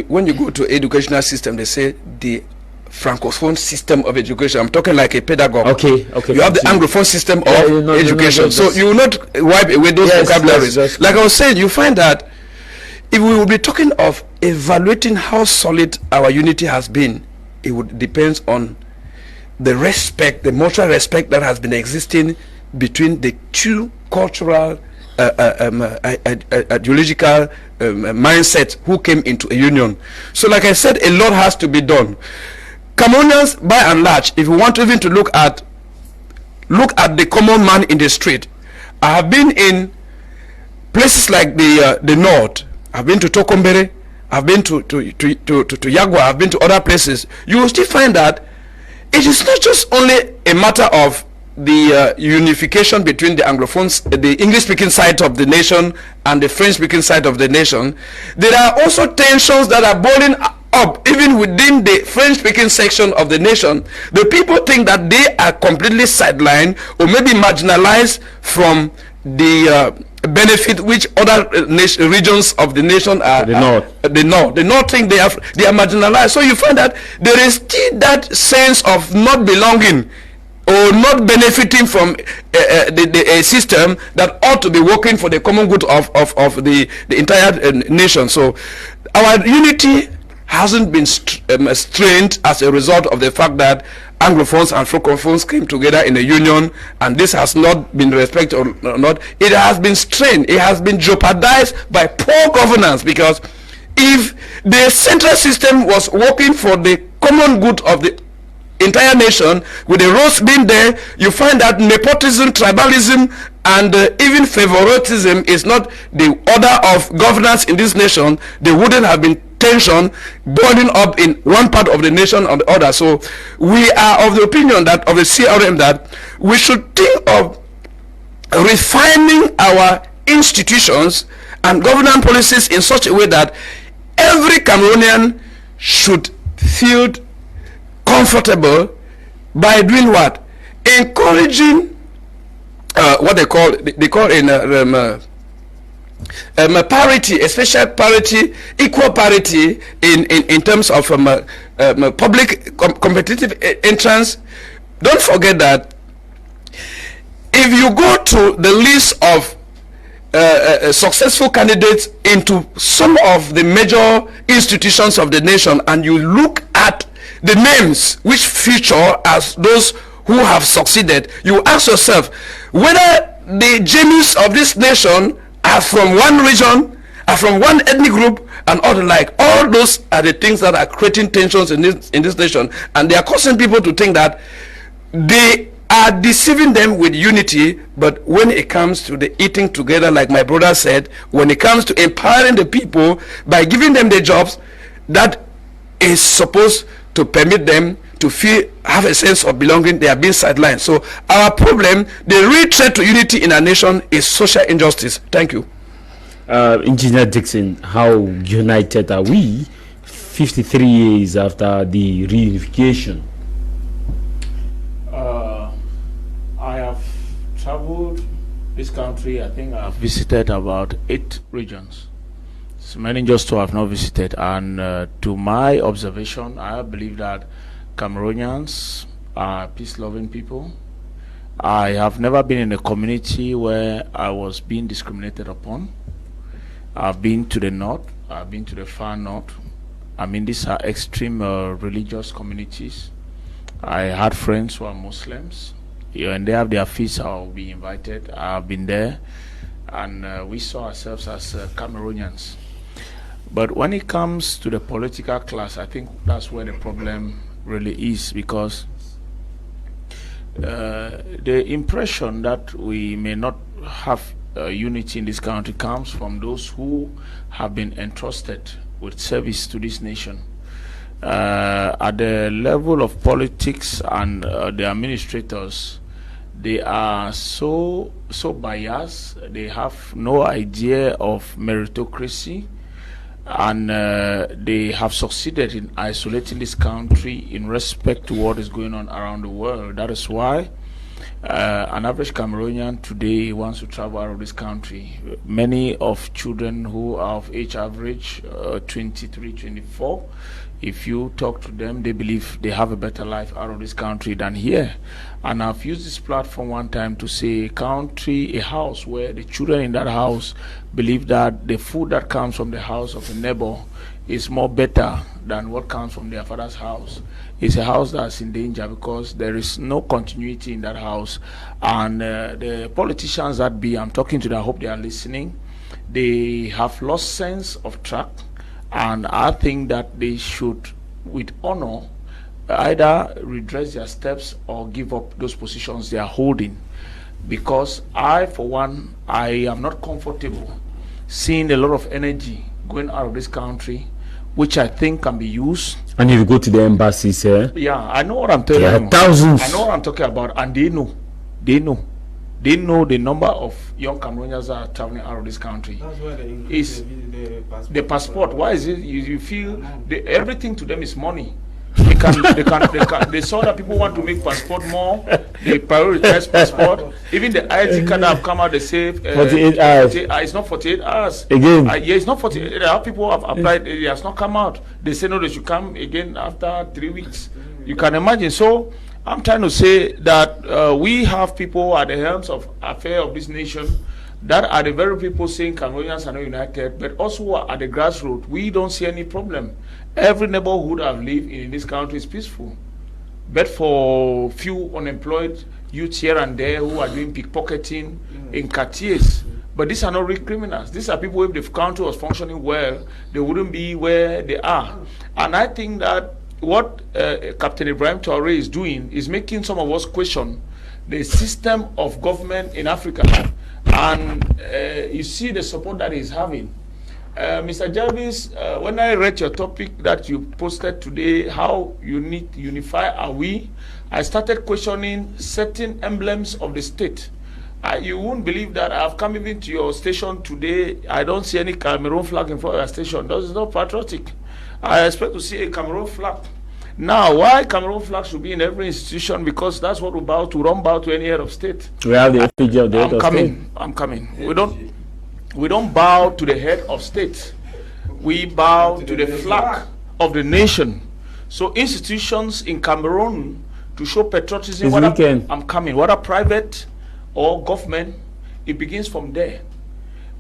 When you go to educational system, they say the francophone system of education. I'm talking like a pedagogue. Okay. You have the anglophone system of education. So you will not wipe away those vocabularies. Like I was saying, you find that if we will be talking of evaluating how solid our unity has been, it would depend on the respect, the mutual respect that has been existing between the two cultural ideological mindsets who came into a union. So like I said, a lot has to be done. Cameroonians, by and large, if you want even to look at the common man in the street, I have been in places like the north. I've been to Tokombere, I've been to Yagwa, I've been to other places. You will still find that it is not just only a matter of the unification between the Anglophones, the English-speaking side of the nation, and the French-speaking side of the nation. There are also tensions that are boiling up even within the French-speaking section of the nation. The people think that they are completely sidelined or maybe marginalized from the benefit which other regions of the nation are. The North think they are marginalized. So you find that there is still that sense of not belonging or not benefiting from a system that ought to be working for the common good of the entire nation. So our unity hasn't been strained as a result of the fact that Anglophones and Francophones came together in a union, and this has not been respected or not. It has been strained. It has been jeopardized by poor governance, because if the central system was working for the common good of the entire nation, with the roads being there, you find that nepotism, tribalism, and even favoritism is not the order of governance in this nation. There wouldn't have been tension boiling up in one part of the nation or the other. So we are of the opinion that of the CRM that we should think of refining our institutions and governance policies in such a way that every Cameroonian should feel comfortable by doing what? Encouraging what they call in parity, especially parity, equal parity in terms of public competitive entrance. Don't forget that if you go to the list of successful candidates into some of the major institutions of the nation, and you look at the names which feature as those who have succeeded, you ask yourself whether the genius of this nation are from one region, are from one ethnic group, and all the like. All those are the things that are creating tensions in this nation, and they are causing people to think that they are deceiving them with unity. But when it comes to the eating together, like my brother said, when it comes to empowering the people by giving them the jobs, that is supposed to permit them to have a sense of belonging, they are being sidelined. So our problem, the real threat to unity in our nation, is social injustice. Thank you. Engineer Dixon, how united are we 53 years after the reunification? I have traveled this country. I think I have visited about 8 regions. So many just 2 I have not visited, and to my observation, I believe that Cameroonians are peace-loving people, I have never been in a community where I was being discriminated upon. I've been to the north, I've been to the far north. I mean, these are extreme religious communities. I had friends who are Muslims. When they have their feasts, I'll be invited. I've been there, and we saw ourselves as Cameroonians. But when it comes to the political class, I think that's where the problem really is, because the impression that we may not have unity in this country comes from those who have been entrusted with service to this nation. At the level of politics and the administrators, they are so biased. They have no idea of meritocracy, and they have succeeded in isolating this country in respect to what is going on around the world. That is why an average Cameroonian today wants to travel out of this country. Many of children who are of age average 23, 24, if you talk to them, they believe they have a better life out of this country than here. And I've used this platform one time to say a house where the children in that house believe that the food that comes from the house of a neighbor is more better than what comes from their father's house. It's a house that's in danger because there is no continuity in that house. And the politicians that be, I'm talking to them, I hope they are listening, they have lost sense of track. And I think that they should, with honor, either redress their steps or give up those positions they are holding. Because I, for one, I am not comfortable seeing a lot of energy going out of this country, which I think can be used. And if you go to the embassies, yeah, I know what I'm telling you. There are thousands. I know what I'm talking about, and they know the number of young Cameroonians that are traveling out of this country. That's why they is the passport. Why is it you feel everything to them is money? They saw that people want to make passport more. They prioritize passport. Even the IT card that have come out, they say 48 hours. It's not 48 hours. Again. Yeah, it's not 48 hours. People have applied. It has not come out. They say no, they should come again after 3 weeks. You can imagine. So I'm trying to say that we have people at the helms of affairs of this nation that are the very people saying Cameroonians are not united, but also at the grassroots, we don't see any problem. Every neighborhood I've lived in this country is peaceful, but for few unemployed youths here and there who are doing pickpocketing in cartiers. But these are not real criminals. These are people, if the country was functioning well, they wouldn't be where they are. And I think that what Captain Ibrahim Traoré is doing is making some of us question the system of government in Africa. And you see the support that he's having. Mr. Javis, when I read your topic that you posted today, how unified are we, I started questioning certain emblems of the state. You won't believe that I've come even to your station today. I don't see any Cameroon flag in front of your station. That is not patriotic. I expect to see a Cameroon flag. Now, why Cameroon flag should be in every institution? Because that's what we run bow to any head of state. We have the effigy of the head of state. I'm coming. We don't bow to the head of state. We bow to the flag of the nation. So institutions in Cameroon, to show patriotism, I'm coming. Whether private or government, it begins from there.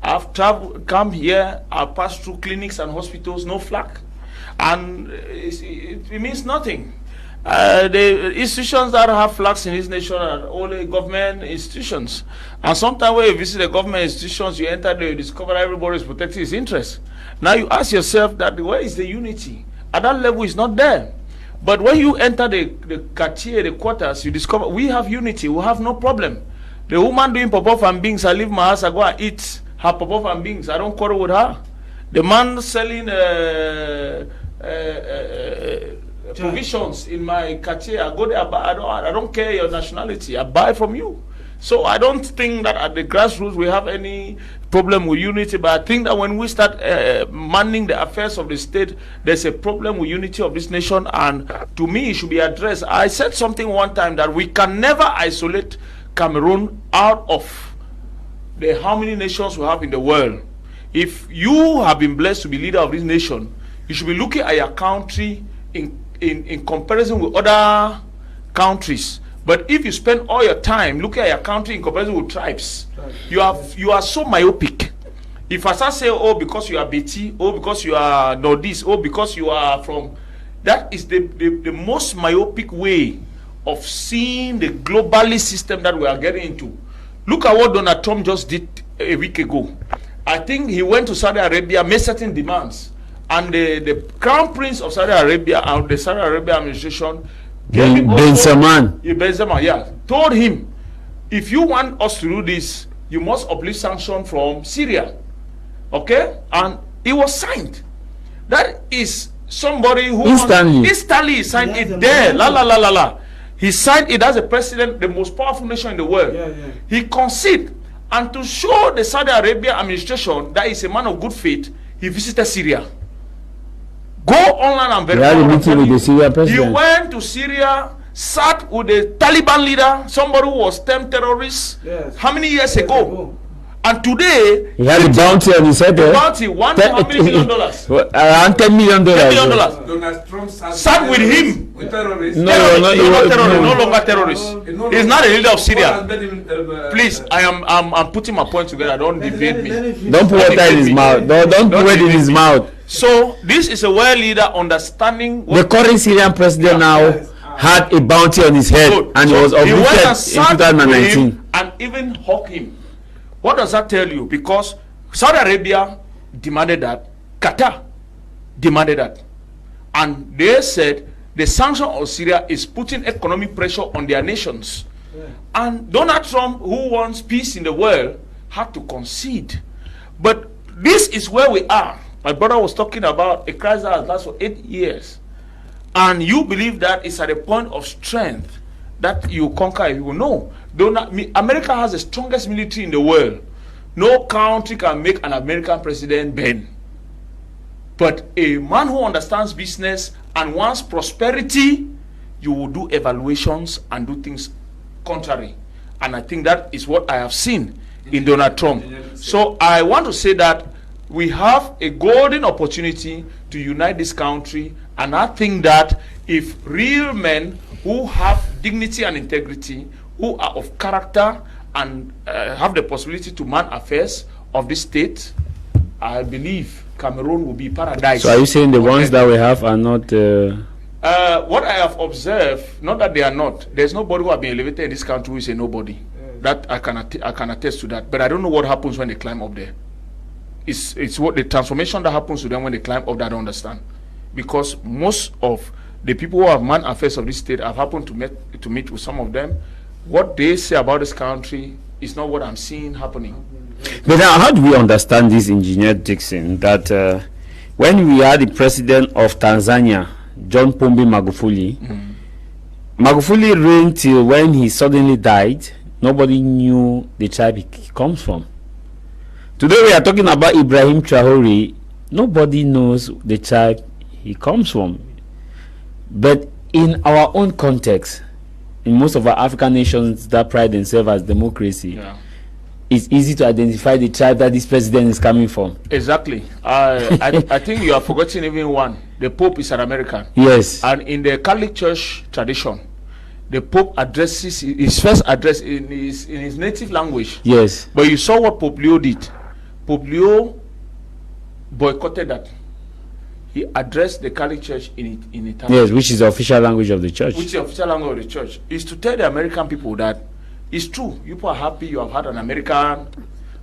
I've come here, I've passed through clinics and hospitals, no flag. And it means nothing. The institutions that have flags in this nation are only government institutions. And sometimes when you visit the government institutions, you enter there, you discover everybody is protecting his interests. Now you ask yourself that where is the unity? At that level, it's not there. But when you enter the quartier, the quarters, you discover we have unity, we have no problem. The woman doing pop-off and beans, I leave my house, I go and eat her pop-off and beans. I don't quarrel with her. The man selling provisions in my quartier, I go there, I don't care your nationality, I buy from you. So I don't think that at the grassroots we have any problem with unity, but I think that when we start manning the affairs of the state, there's a problem with unity of this nation, and to me it should be addressed. I said something one time that we can never isolate Cameroon out of the how many nations we have in the world. If you have been blessed to be leader of this nation, you should be looking at your country in comparison with other countries. But if you spend all your time looking at your country in comparison with tribes, you are so myopic. If I start saying, oh, because you are BT, oh, because you are Nordis, oh, because you are from, that is the most myopic way of seeing the globalist system that we are getting into. Look at what Donald Trump just did a week ago. I think he went to Saudi Arabia, made certain demands, and the crown prince of Saudi Arabia and the Saudi Arabia administration Benzema, yeah, told him, if you want us to do this, you must uplift sanction from Syria. Okay? And it was signed. That is somebody who instantly signed it there. He signed it as a president, the most powerful nation in the world. He conceded, and to show the Saudi Arabia administration that he's a man of good faith, he visited Syria. Go online and verify. He went to Syria, sat with the Taliban leader, somebody who was 10 terrorists. How many years ago? And today he had a bounty on his head. Bounty, $1 million. Around $10 million. Donald Trump sat with him. With terrorists. No longer terrorists. He's not a leader of Syria. Please, I'm putting my point together. Don't debate me. Don't put water in his mouth. Don't put it in his mouth. So this is a world leader understanding. The current Syrian president now had a bounty on his head, and he was uplifted in 2019. And even hawk him. What does that tell you? Because Saudi Arabia demanded that, Qatar demanded that, and they said the sanction of Syria is putting economic pressure on their nations. And Donald Trump, who wants peace in the world, had to concede. But this is where we are. My brother was talking about a crisis that has lasted for 8 years, and you believe that it's at a point of strength that you conquer. You know, America has the strongest military in the world. No country can make an American president bend. But a man who understands business and wants prosperity, you will do evaluations and do things contrary. And I think that is what I have seen in Donald Trump. So I want to say that we have a golden opportunity to unite this country, and I think that if real men who have dignity and integrity, who are of character and have the possibility to man affairs of this state, I believe Cameroon will be paradise. So are you saying the ones that we have are not? What I have observed, not that they are not. There's nobody who has been elevated in this country who is a nobody. That I can attest to that. But I don't know what happens when they climb up there. It's what the transformation that happens to them when they climb up that I don't understand. Because most of the people who have man affairs of this state, I've happened to meet with some of them. What they say about this country is not what I'm seeing happening. But now, how do we understand this, Engineer Dixon, that when we had the president of Tanzania, John Pombe Magufuli, Magufuli reigned till when he suddenly died, nobody knew the tribe he comes from. Today we are talking about Ibrahim Traore. Nobody knows the tribe he comes from. But in our own context, in most of our African nations that pride themselves as democracy, it's easy to identify the tribe that this president is coming from. Exactly. I think you are forgetting even one. The Pope is an American. Yes. And in the Catholic Church tradition, the Pope addresses his first address in his native language. Yes. But you saw what Pope Leo did. Pope Leo boycotted that. He addressed the Catholic Church in Italian. Yes, which is the official language of the church. Which is the official language of the church. Is to tell the American people that it's true. You people are happy you have had an American,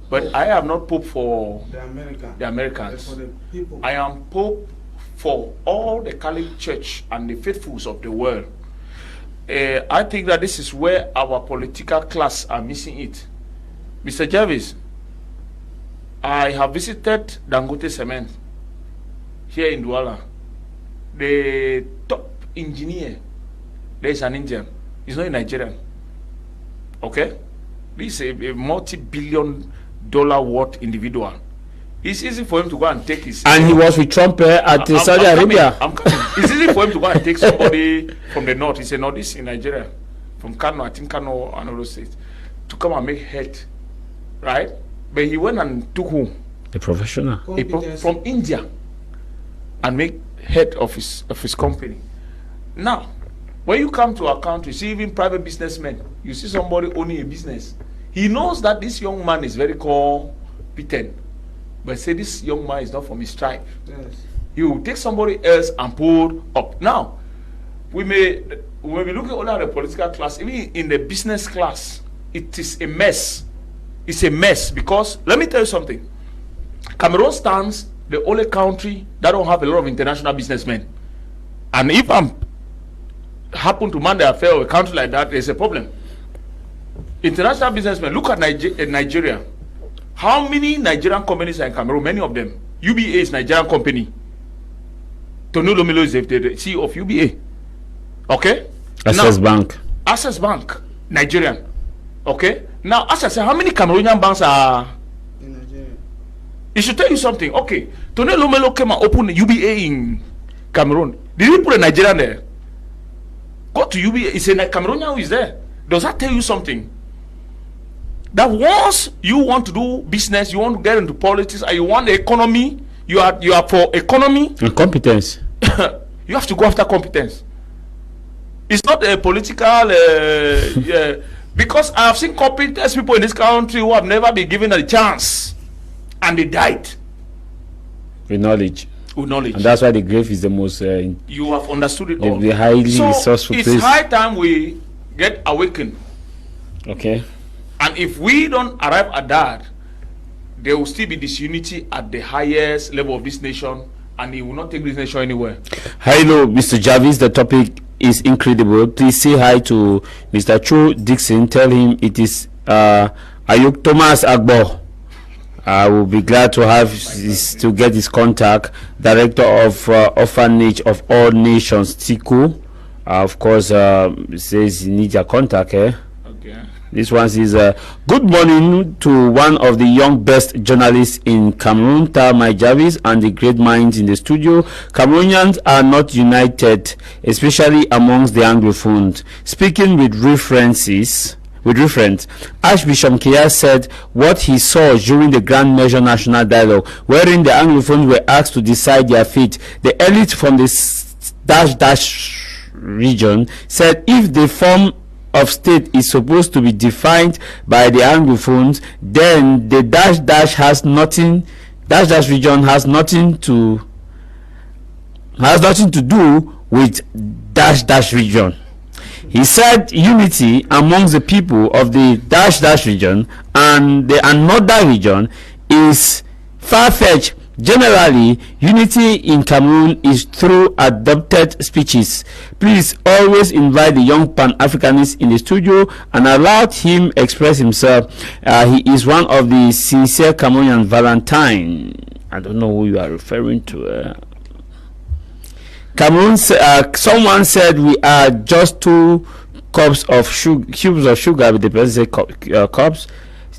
but I am not Pope for the Americans. For the people. I am Pope for all the Catholic Church and the faithfuls of the world. I think that this is where our political class are missing it. Mr. Javis, I have visited Dangote Cement here in Douala. The top engineer, there is an Indian. He's not a Nigerian. Okay? This is a multi-billion-dollar worth individual. It's easy for him to go and take his... And he was with Trump at Saudi Arabia. I'm coming. It's easy for him to go and take somebody from the north. He's a northeast in Nigeria. From Kano, I think Kano and all those states. To come and make head. Right? But he went and took who? A professional. From India. And make head of his company. Now, When you come to our country, see even private businessmen, you see somebody owning a business. He knows that this young man is very competent, but say this young man is not from his tribe. Yes. He will take somebody else and pull up. Now, when we look at all the political class, even in the business class, it is a mess. It's a mess because, let me tell you something. Cameroon stands the only country that don't have a lot of international businessmen. And if I'm happen to man the affair of a country like that, there's a problem. International businessmen, look at Nigeria. How many Nigerian companies are in Cameroon? Many of them. UBA is Nigerian company. Tony Lomelo is the CEO of UBA. Okay? Access Bank. Access Bank, Nigerian. Okay? Now, as I said, how many Cameroonian banks are In Nigeria. it should tell you something. Okay, Tony Lomelo came and opened the UBA in Cameroon. Did he put a Nigerian there? Go to UBA, it's a Cameroonian who is there. Does that tell you something? That once you want to do business, you want to get into politics, and you want the economy, you are for economy And competence. you have to go after competence. It's not a political because I have seen competence people in this country who have never been given a chance and they died With knowledge. with knowledge. And that's why the grave is the most You have understood it all. the highly So resourceful it's place. high time we get awakened. Okay. And if we don't arrive at that, there will still be disunity at the highest level of this nation, and it will not take this nation anywhere. Hello, Mr. Javis. The topic is incredible. Please say hi to Mr. Cho Dixon. Tell him it is Ayuk Thomas Agbo. I will be glad to have to get his contact. Director of Orphanage of All Nations, Tiku. Of course, says he needs your contact. Okay. This one says, good morning to one of the young best journalists in Cameroon, Tah Mai Javis, and the great minds in the studio. Cameroonians are not united, especially amongst the Anglophones. Speaking with reference, Archbishop Kia said what he saw during the Grand Measure National Dialogue, wherein the Anglophones were asked to decide their fate. The elite from the dash region said if the form of state is supposed to be defined by the Anglophones, then the dash region has nothing to do with dash region. He said unity amongst the people of the dash region and the another region is far-fetched. Generally, unity in Cameroon is through adopted speeches. Please always invite the young Pan-Africanist in the studio and allow him express himself. He is one of the sincere Cameroonian Valentine. I don't know who you are referring to. Cameroon. Someone said we are just 2 cubes of sugar. With the person say cups.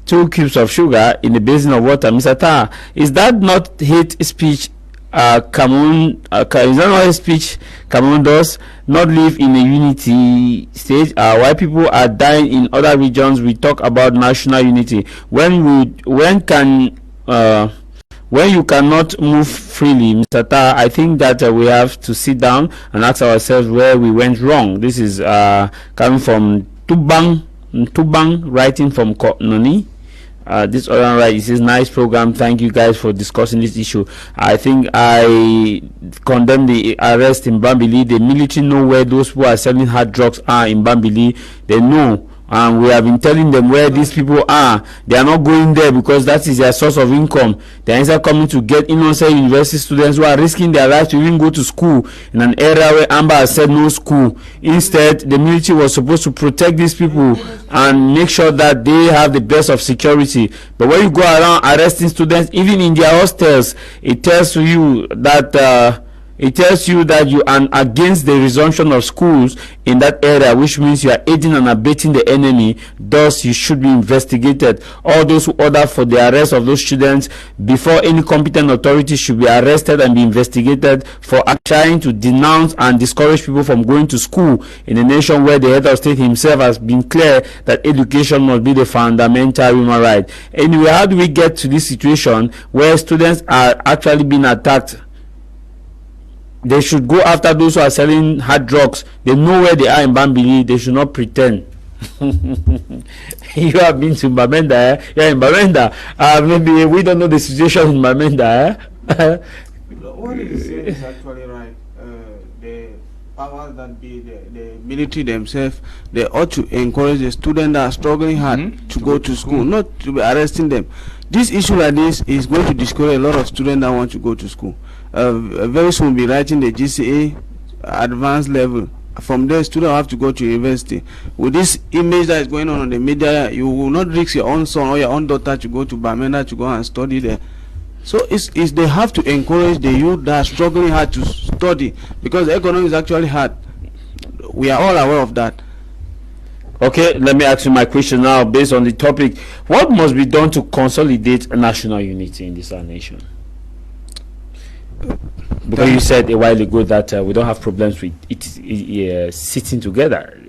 2 cubes of sugar in the basin of water. Mr. Tah, is that not hate speech? Cameroon is that not hate speech? Cameroon does not live in a unity state. While people are dying in other regions, we talk about national unity. When you cannot move freely, Mr. Tah, I think that we have to sit down and ask ourselves where we went wrong. This is coming from Tubang, writing from Noni. This other right, it says nice program, thank you guys for discussing this issue. I think I condemn the arrest in Bambili. The military know where those who are selling hard drugs are in Bambili. They know, and we have been telling them where these people are. They are not going there because that is their source of income. They are instead coming to get innocent university students who are risking their life to even go to school in an area where Amber has said no school. Instead, the military was supposed to protect these people and make sure that they have the best of security. But when you go around arresting students, even in their hostels, it tells you that you are against the resumption of schools in that area, which means you are aiding and abetting the enemy. Thus, you should be investigated. All those who order for the arrest of those students before any competent authority should be arrested and be investigated for trying to denounce and discourage people from going to school in a nation where the head of state himself has been clear that education must be the fundamental human right. Anyway, how do we get to this situation where students are actually being attacked They should go after those who are selling hard drugs. They know where they are in Bambili. They should not pretend. You have been to Bamenda, eh? Yeah, in Bamenda. Maybe we don't know the situation in Bamenda. Eh? What he said is actually right. The powers that be, the military themselves, they ought to encourage the students that are struggling hard to go to school, not to be arresting them. This issue like this is going to discourage a lot of students that want to go to school. Very soon we'll be writing the GCA advanced level. From there, students have to go to university. With this image that is going on the media, you will not risk your own son or your own daughter to go to Bamenda to go and study there. So it's they have to encourage the youth that are struggling hard to study, because the economy is actually hard. We are all aware of that. Okay, let me ask you my question now based on the topic. What must be done to consolidate national unity in this our nation? Because you said a while ago that we don't have problems with sitting together,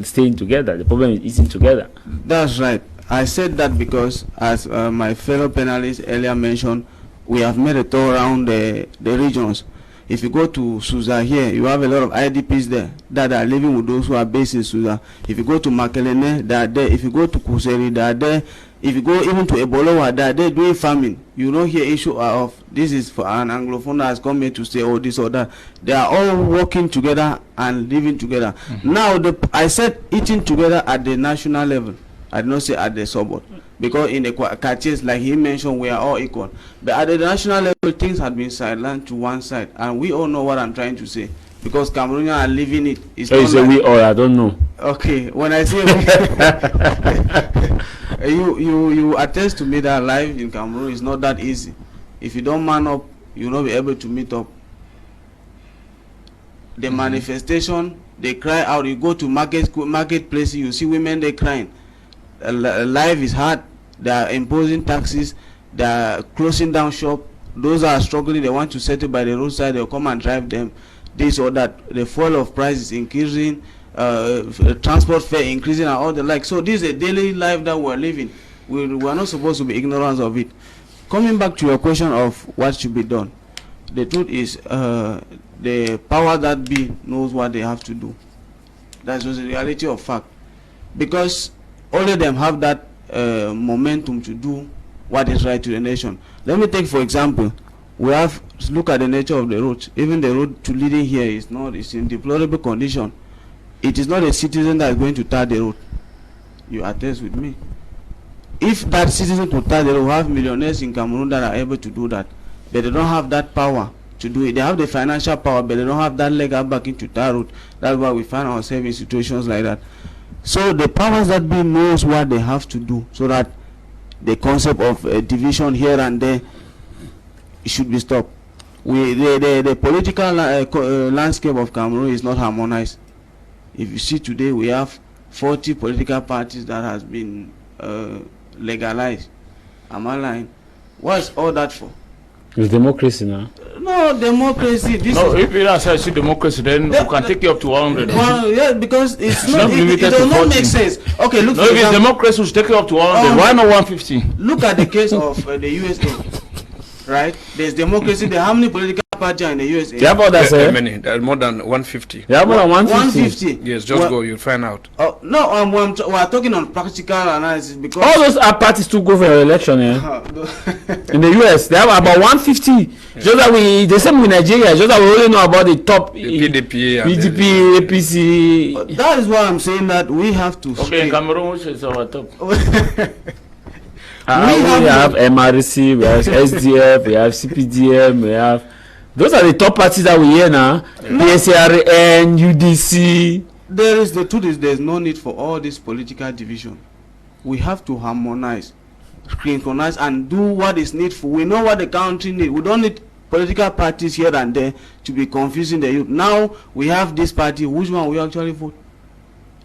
staying together. The problem is eating together. That's right. I said that because, as my fellow panelists earlier mentioned, we have made a tour around the regions. If you go to Suza here, you have a lot of IDPs there that are living with those who are based in Suza. If you go to Makelene, they are there. If you go to Kuseri, they are there. If you go even to Ebolowa, they are there doing farming. You don't hear issue of this is for an Anglophone that has come here to say, oh, this or that. They are all working together and living together. Now, I said eating together at the national level. I did not say at the suburb. Because in the quartiers, like he mentioned, we are all equal. But at the national level, things have been sidelined to one side. And we all know what I'm trying to say. Because Cameroonians are living it. It's so you say we all, I don't know. Okay, when I say you attest to me that life in Cameroon is not that easy. If you don't man up, you'll not be able to meet up. The manifestation, they cry out. You go to marketplace, you see women, they crying. Life is hard. They are imposing taxes. They are closing down shop. Those are struggling. They want to settle by the roadside. They'll come and drive them. This or that. The fuel of price is increasing. Transport fare increasing and all the like. So this is a daily life that we're living. We are not supposed to be ignorant of it. Coming back to your question of what should be done, the truth is the power that be knows what they have to do. That's just the reality of fact. Because only them have that momentum to do what is right to the nation. Let me take for example, we have look at the nature of the roads. Even the road to leading here is in deplorable condition. It is not a citizen that is going to tar the road. You attest with me. If that citizen could tar the road, we have millionaires in Cameroon that are able to do that, but they don't have that power to do it. They have the financial power, but they don't have that legal backing to tar road. That's why we find ourselves in situations like that. So the powers that be knows what they have to do, so that the concept of division here and there should be stopped. The political landscape of Cameroon is not harmonized. If you see today, we have 40 political parties that has been legalized. Am I lying? What's all that for? It's democracy now. No, democracy. If you don't say democracy, then you can take you up to 100. Well, yeah, because it's not it does not make sense. Okay, look. No, if it's democracy, we should take you up to 100. Why not 150? Look at the case of the USA. Right? There's democracy. There are how many political parties in the USA? Yeah, about that, sir. Many. There are more than 150. Yeah, more than 150. 150. Yes, just go. You'll find out. No, we are talking on practical analysis because all those are parties to go for election. Yeah. In the US, they have about 150. Yeah. Just that the same with Nigeria. Just that we only know about the top. The PDP, APC. That is why I'm saying that we have to. Okay, in Cameroon, which is our top? We have MRC, we have SDF, we have CPDM, we have. Those are the top parties that we hear now. PSRN, UDC. The truth is, there's no need for all this political division. We have to harmonize, synchronize, and do what is needful. We know what the country needs. We don't need political parties here and there to be confusing the youth. Now we have this party. Which one we actually vote?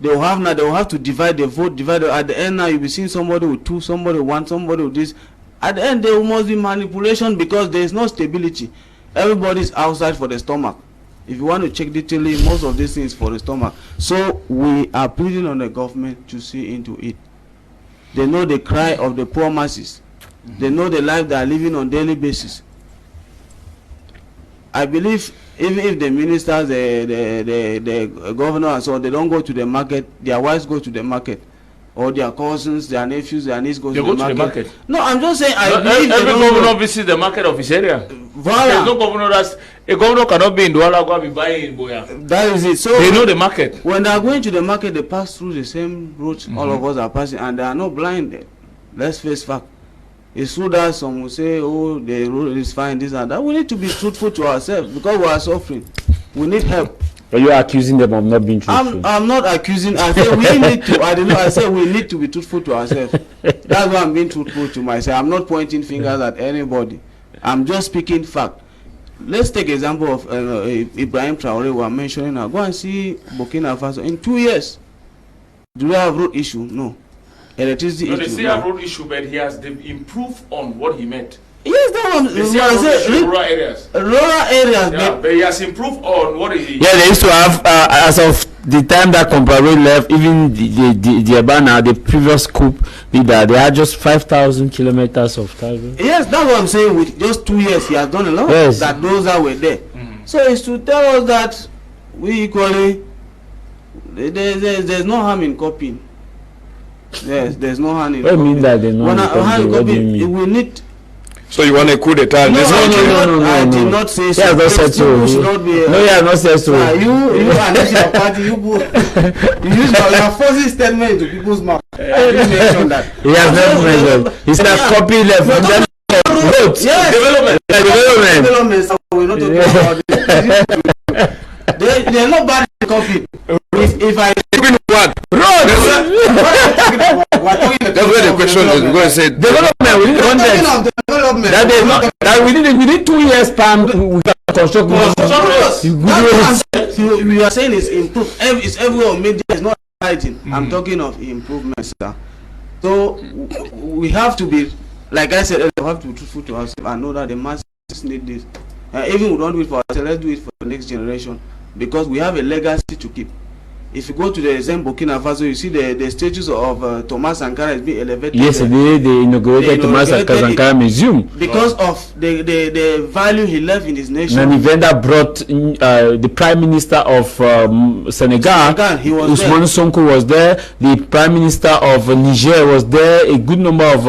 They will have to divide the vote. At the end now, you'll be seeing somebody with 2, somebody with 1, somebody with this. At the end, there must be manipulation because there is no stability. Everybody's outside for the stomach. If you want to check detailing, most of these things for the stomach. So we are pleading on the government to see into it. They know the cry of the poor masses. They know the life they are living on daily basis. I believe even if the ministers, the governor and so on, they don't go to the market, their wives go to the market. Or their cousins, their nephews, their nieces go to the market. No, I'm just saying, every governor visits the market of his area. There's no governor a governor cannot be in Douala go and be buying in Boya. That is it. So they know the market. When they are going to the market, they pass through the same routes all of us are passing, and they are not blinded. Let's face fact. It's true that some will say, oh, the road is fine, this and that. We need to be truthful to ourselves because we are suffering. We need help. But you are accusing them of not being truthful. I'm not accusing. I say we need to. I don't know. I say we need to be truthful to ourselves. That's why I'm being truthful to myself. I'm not pointing fingers at anybody. I'm just speaking fact. Let's take example of Ibrahim Traore. We are mentioning now. Go and see Burkina Faso in 2 years. Do they have road issue? No. Electricity issue? They still have road issue, but he has improved on what he meant. Yes, that one. Rural areas. Rural areas. Yeah, but he has improved on what he. Yeah, they used to have as of the time that Compaoré left, even the Abana, the previous coup leader, they had just 5,000 kilometers of travel. Yes, that's what I'm saying. With just 2 years, he has done a lot. Yes. That those that were there. So it's to tell us that we equally there's no harm in copying. Yes, there's no harm in. What do you mean that there's no harm in copying? We need. So you want a coup d'etat? No, I did not say so. He has not said so. No, he has not said so. You and your party, you use your forcing statement to people's mouth. I didn't mention that. He has never mentioned. He said a copy left from them. Yes. Development. We're not talking about this. They're not bad in copy. If I what? That's where the question is. We're going to say development. We need context. That we need 2 years span. We can construct. We are saying it's improved. It's everywhere. Media is not fighting. I'm talking of improvements, sir. So we have to be, like I said, we have to be truthful to ourselves and know that the masses need this. Even we don't do it for ourselves, let's do it for the next generation because we have a legacy to keep. If you go to the same Burkina Faso, you see the statues of Thomas Sankara is being elevated. Yes, they inaugurated Thomas Sankara Museum because of the value he left in his nation. An event that brought the Prime Minister of Senegal, Ousmane Sonko was there. The Prime Minister of Niger was there. A good number of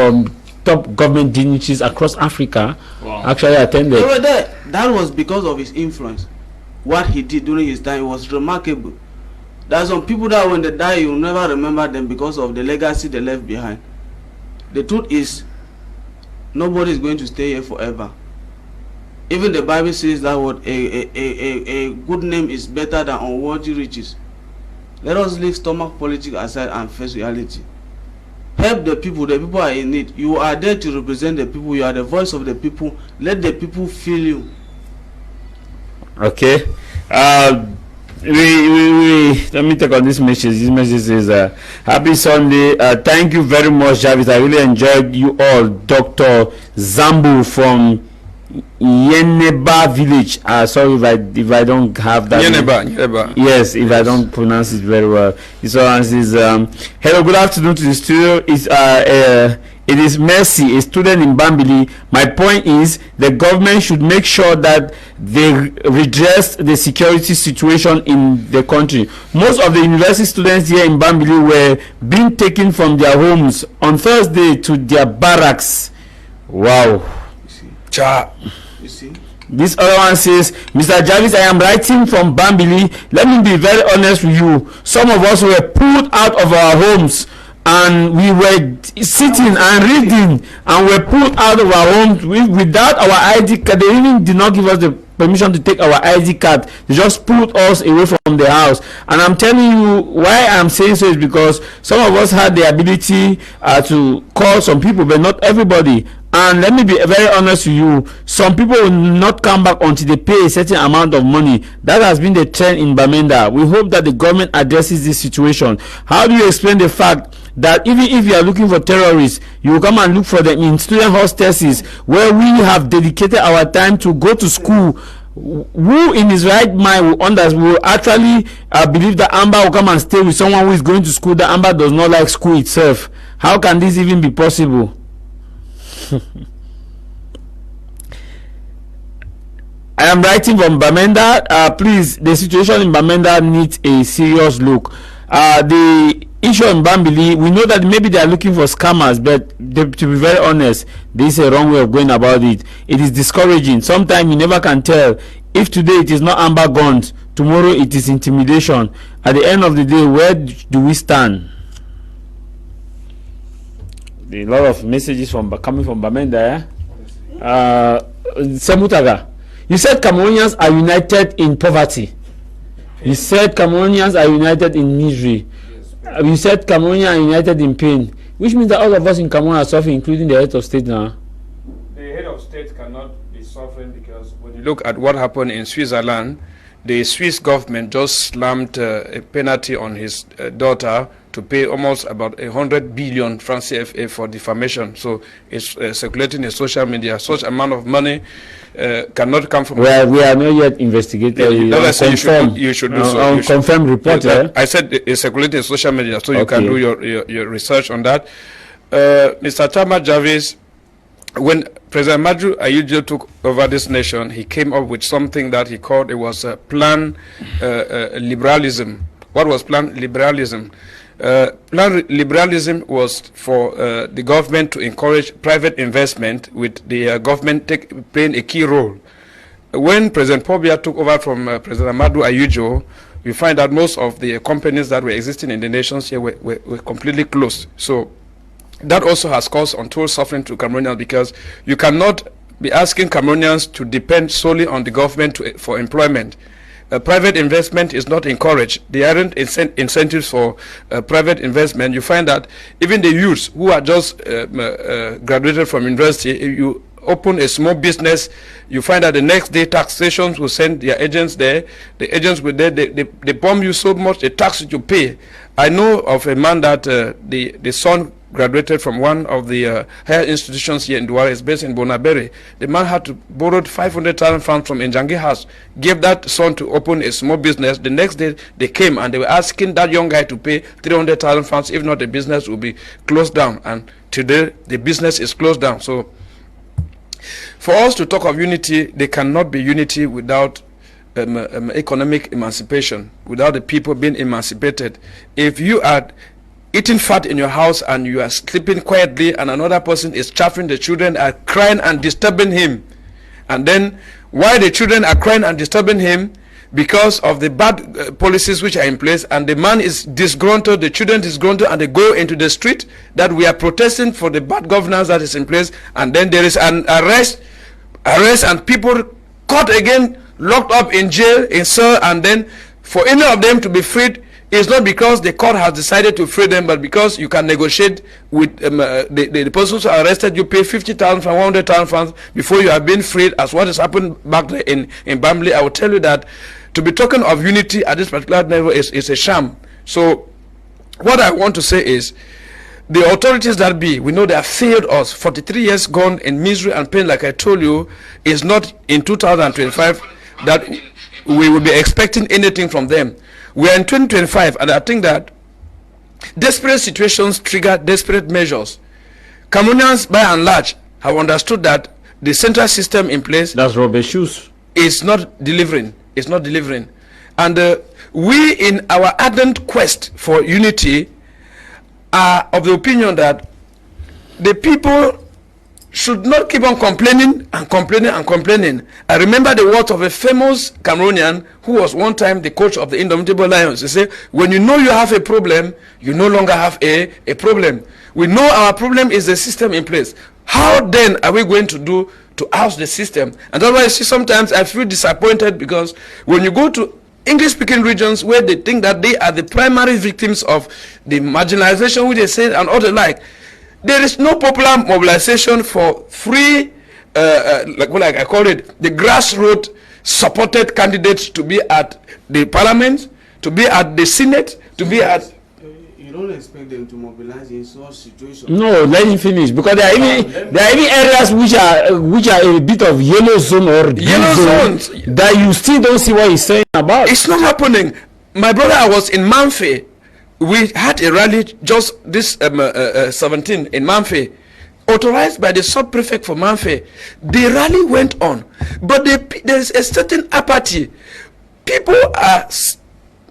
top government dignitaries across Africa actually attended. They were there. That was because of his influence. What he did during his time was remarkable. There are some people that when they die, you'll never remember them because of the legacy they left behind. The truth is, nobody is going to stay here forever. Even the Bible says that a good name is better than unworthy riches. Let us leave stomach politics aside and face reality. Help the people are in need. You are there to represent the people. You are the voice of the people. Let the people feel you. Okay. Let me take on this message. This message says, happy Sunday. Thank you very much, Javis. I really enjoyed you all. Dr. Zambu from Yeneba village. Sorry if I don't have that. Yeneba. Yes, if I don't pronounce it very well. This one says, hello, good afternoon to the studio. It is Mercy, a student in Bambili. My point is the government should make sure that they redress the security situation in the country. Most of the university students here in Bambili were being taken from their homes on Thursday to their barracks. Wow. You see? This other one says, Mr. Javis, I am writing from Bambili. Let me be very honest with you. Some of us were pulled out of our homes and we were sitting and reading and were pulled out of our homes without our ID card. They even did not give us the permission to take our ID card. They just pulled us away from the house. And I'm telling you why I'm saying so is because some of us had the ability to call some people, but not everybody. And let me be very honest with you, some people will not come back until they pay a certain amount of money. That has been the trend in Bamenda. We hope that the government addresses this situation. How do you explain the fact that even if you are looking for terrorists, you will come and look for them in student hostels where we have dedicated our time to go to school? Who in his right mind will actually believe that Amber will come and stay with someone who is going to school that Amber does not like school itself? How can this even be possible? I am writing from Bamenda. Please, the situation in Bamenda needs a serious look. The issue in Bambili, we know that maybe they are looking for scammers, but to be very honest, this is a wrong way of going about it. It is discouraging. Sometimes you never can tell. If today it is not amber guns, tomorrow it is intimidation. At the end of the day, where do we stand? A lot of messages coming from Bamenda. Mutagha, you said Cameroonians are united in poverty. You said Cameroonians are united in misery. You said Cameroonians are united in pain, which means that all of us in Cameroon are suffering, including the head of state now. The head of state cannot be suffering because when you look at what happened in Switzerland, the Swiss government just slammed a penalty on his daughter to pay almost about 100 billion francs CFA for defamation. So it's circulating in social media. Such amount of money cannot come from. Well, we are not yet investigated. You should do so. Confirmed report. I said it's circulating in social media, so you can do your research on that. Mr. Tah Mai Javis, when President Madu Ayujo took over this nation, he came up with something that he called, it was plan liberalism. What was plan liberalism? Plan liberalism was for the government to encourage private investment, with the government playing a key role. When President Pobia took over from President Madu Ayujo, we find that most of the companies that were existing in the nations here were completely closed. So that also has caused untold suffering to Cameroonians, because you cannot be asking Cameroonians to depend solely on the government for employment. Private investment is not encouraged. There aren't incentives for private investment. You find that even the youths who are just graduated from university, if you open a small business, you find that the next day taxations will send their agents there. The agents will there, they bomb you so much, the tax that you pay. I know of a man that the son graduated from one of the higher institutions here in Douala. Is based in Bonabere. The man had to borrow 500,000 francs from Njangi House, gave that son to open a small business. The next day they came and they were asking that young guy to pay 300,000 francs. If not, the business will be closed down. And today the business is closed down. So for us to talk of unity, there cannot be unity without economic emancipation, without the people being emancipated. If you are eating fat in your house and you are sleeping quietly and another person is chaffing the children, are crying and disturbing him, and then why the children are crying and disturbing him? Because of the bad policies which are in place, and the man is disgruntled, the children disgruntled, and they go into the street that we are protesting for the bad governance that is in place, and then there is an arrest and people caught again, locked up in jail, in cell, and then for any of them to be freed, it's not because the court has decided to free them, but because you can negotiate with the persons who are arrested. You pay 50,000 from 100,000 francs before you are being freed, as what has happened back there in Bambli. I will tell you that to be talking of unity at this particular level is a sham. So what I want to say is, the authorities that be, we know they have failed us. 43 years gone in misery and pain, like I told you, is not in 2025 that we will be expecting anything from them. We are in 2025, and I think that desperate situations trigger desperate measures. Cameroonians, by and large, have understood that the central system in place, that's rubber shoes, is not delivering. It's not delivering. And we, in our ardent quest for unity, are of the opinion that the people should not keep on complaining and complaining and complaining. I remember the words of a famous Cameroonian who was one time the coach of the Indomitable Lions. He said, when you know you have a problem, you no longer have a problem. We know our problem is the system in place. How then are we going to do to oust the system? And that's why I see sometimes I feel disappointed, because when you go to English-speaking regions where they think that they are the primary victims of the marginalization which they say and all the like, there is no popular mobilization for free, like I call it, the grassroots supported candidates to be at the parliament, to be at the Senate, to be at. You don't expect them to mobilize in such situations. No, let him finish, because there are even areas which are a bit of yellow zone or yellow zones that you still don't see what he's saying about. It's not happening. My brother, I was in Manfe. We had a rally just this 17 in Manfe. authorized by the sub-prefect for Manfe, the rally went on. But there is a certain apathy. People are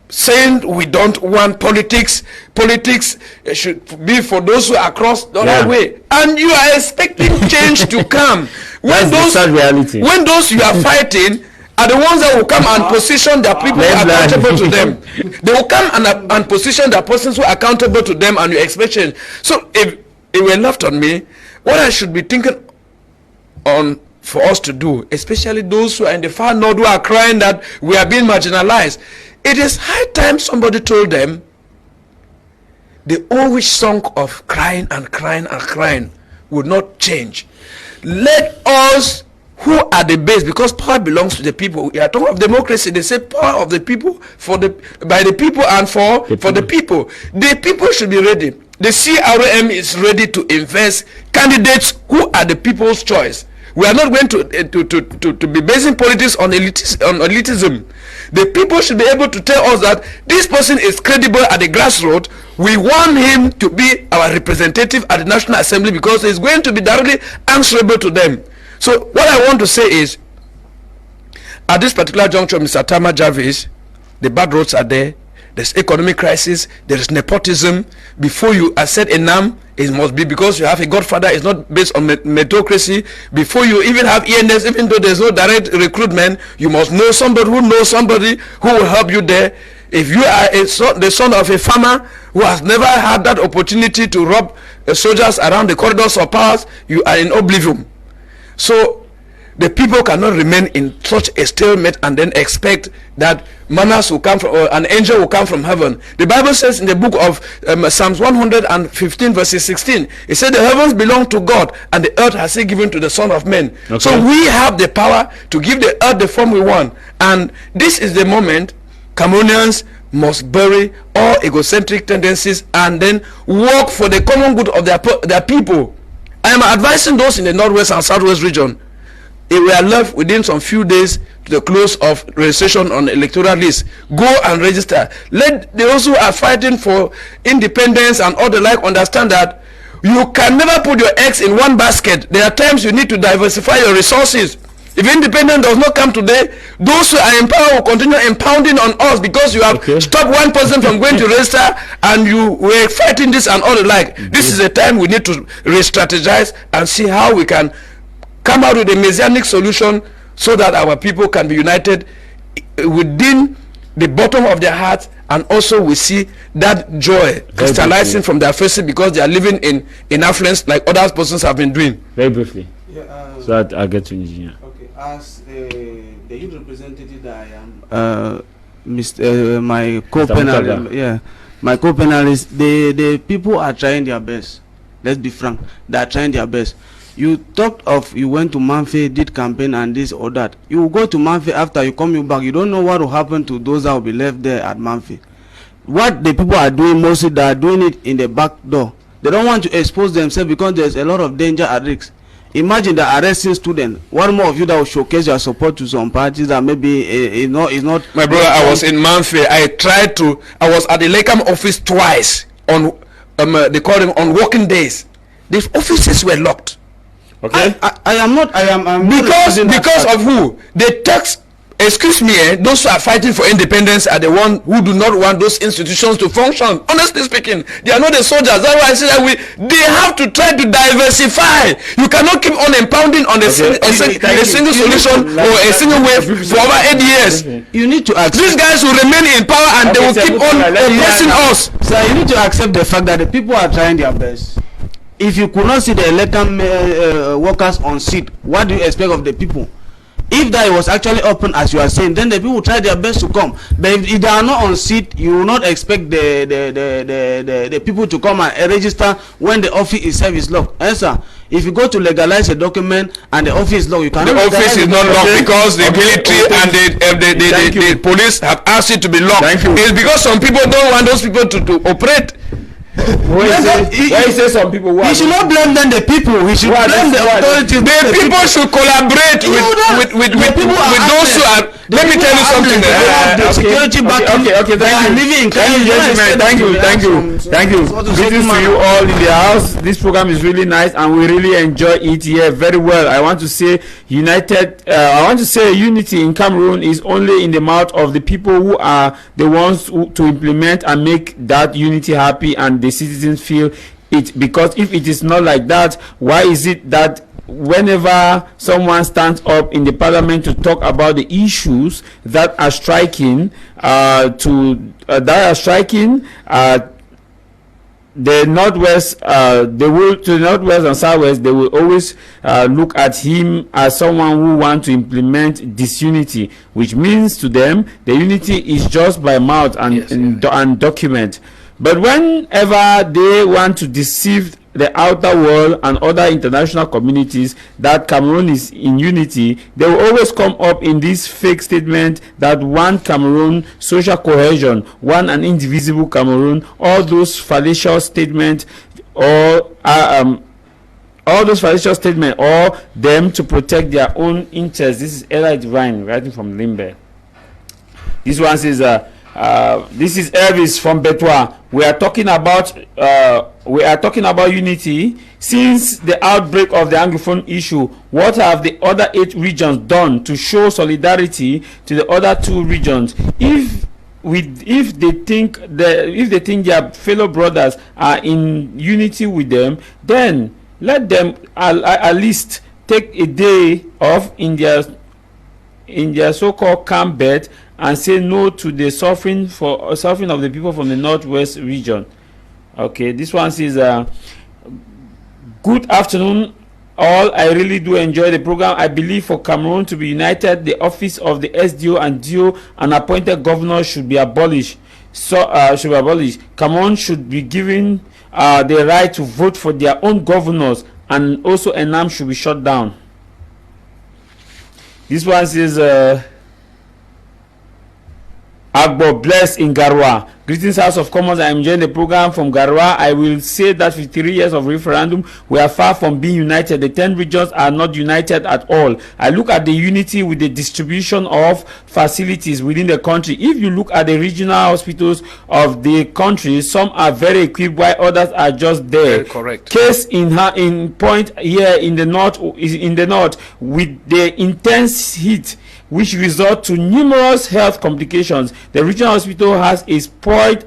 saying we don't want politics. Politics should be for those who are across the other way. And you are expecting change to come. When That's the sad reality. When those you are fighting are the ones that will come and position their people accountable to them. They will come and position their persons who are accountable to them, and you expect change. So if it were left on me, what I should be thinking on for us to do, especially those who are in the far north who are crying that we are being marginalized, it is high time somebody told them the always song of crying and crying and crying would not change. Let us who are the base, because power belongs to the people. We are talking of democracy. They say power of the people, by the people and for the people. The people should be ready. The CRM is ready to invest candidates who are the people's choice. We are not going to be basing politics on elitism. The people should be able to tell us that this person is credible at the grassroots. We want him to be our representative at the National Assembly because he's going to be directly answerable to them. So what I want to say is, at this particular juncture, Mr. Tah Mai Javis, the bad roads are there. There's economic crisis. There is nepotism. Before you accept a NAM, it must be because you have a godfather. It's not based on meritocracy. Before you even have ENS, even though there's no direct recruitment, you must know somebody who knows somebody who will help you there. If you are the son of a farmer who has never had that opportunity to rob soldiers around the corridors of powers, you are in oblivion. So the people cannot remain in such a stalemate and then expect that manners will come from, or an angel will come from heaven. The Bible says in the book of Psalms 115 verses 16, it said the heavens belong to God and the earth has he given to the Son of Man. Okay. So we have the power to give the earth the form we want. And this is the moment Cameroonians must bury all egocentric tendencies and then work for the common good of their people. I am advising those in the northwest and southwest region. If we are left within some few days to the close of registration on the electoral list, go and register. Let those who are fighting for independence and all the like understand that you can never put your eggs in one basket. There are times you need to diversify your resources. If independence does not come today, those who are in power will continue impounding on us because you have stopped one person from going to register and you were fighting this and all the like. This is a time we need to re-strategize and see how we can come out with a messianic solution so that our people can be united within the bottom of their hearts, and also we see that joy crystallizing from their faces because they are living in affluence like other persons have been doing. Very briefly. So that I'll get to Nchiminyi. Okay, as the youth representative that I am, my co-panelist, my co-panelist, the people are trying their best. Let's be frank, they are trying their best. You talked of you went to Manfe, did campaign and this or that. You will go to Manfe after you come back. You don't know what will happen to those that will be left there at Manfe. What the people are doing mostly, they are doing it in the back door. They don't want to expose themselves because there's a lot of danger at risk. Imagine the arresting student. One more of you that will showcase your support to some parties that maybe is not. My brother, I was in Manfe. I was at the Lakeham office twice on they call them on working days. The offices were locked. Okay. I am not. Because of who? The tax. Excuse me, those who are fighting for independence are the ones who do not want those institutions to function. Honestly speaking, they are not the soldiers. That's why I say that they have to try to diversify. You cannot keep on impounding on a single solution or a single way for over 8 years. You need to accept. These guys will remain in power and they will keep on oppressing us. So you need to accept the fact that the people are trying their best. If you could not see the elected workers on seat, what do you expect of the people? If that was actually open as you are saying, then the people will try their best to come. But if they are not on seat, you will not expect the people to come and register when the office itself is locked. Answer. If you go to legalize a document and the office is locked, you cannot. The office is not locked because the military and the police have asked it to be locked. It's because some people don't want those people to operate. He says some people. He should not blame them, the people. He should blame the authorities. The people should collaborate with those who are Let me tell you something. Okay. Thank you. Greetings to you all in the house. This program is really nice, and we really enjoy it here very well. I want to say unity in Cameroon is only in the mouth of the people who are the ones to implement and make that unity happy, and the citizens feel it. Because if it is not like that, why is it that whenever someone stands up in the parliament to talk about the issues that are striking the northwest, to the northwest and southwest, they will always look at him as someone who wants to implement disunity, which means to them the unity is just by mouth and document. But whenever they want to deceive the outer world and other international communities that Cameroon is in unity, they will always come up in this fake statement that one Cameroon, social cohesion, one and indivisible Cameroon, all those fallacious statements, or them to protect their own interests. This is Ella Divine writing from Limbe. This one says, this is Elvis from Betwa. We are talking about unity. Since the outbreak of the Anglophone issue, what have the other 8 regions done to show solidarity to the other 2 regions? If they think their fellow brothers are in unity with them, then let them at least take a day off in their so-called camp bed and say no to the suffering of the people from the northwest region. Okay, this one says, good afternoon all. I really do enjoy the program. I believe for Cameroon to be united, the office of the SDO and DO and appointed governors should be abolished. Cameroon should be given the right to vote for their own governors, and also ENAM should be shut down. This one says, Agbo blessed in Garwa. Greetings, House of Commons. I am enjoying the program from Garwa. I will say that 53 years of referendum, we are far from being united. The 10 regions are not united at all. I look at the unity with the distribution of facilities within the country. If you look at the regional hospitals of the country, some are very equipped while others are just there. Very correct. Case in point here in the north with the intense heat, which result to numerous health complications. The regional hospital has a spoiled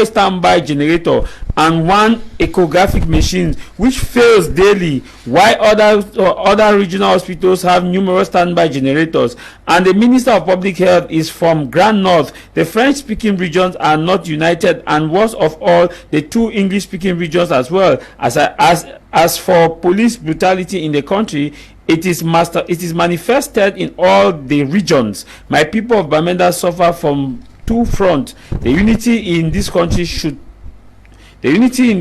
standby generator and one echographic machine which fails daily, while other regional hospitals have numerous standby generators. And the Minister of Public Health is from Grand North. The French-speaking regions are not united, and worst of all, the 2 English-speaking regions as well. As for police brutality in the country, it is manifested in all the regions. My people of Bamenda suffer from 2 fronts. The unity in this country should seriously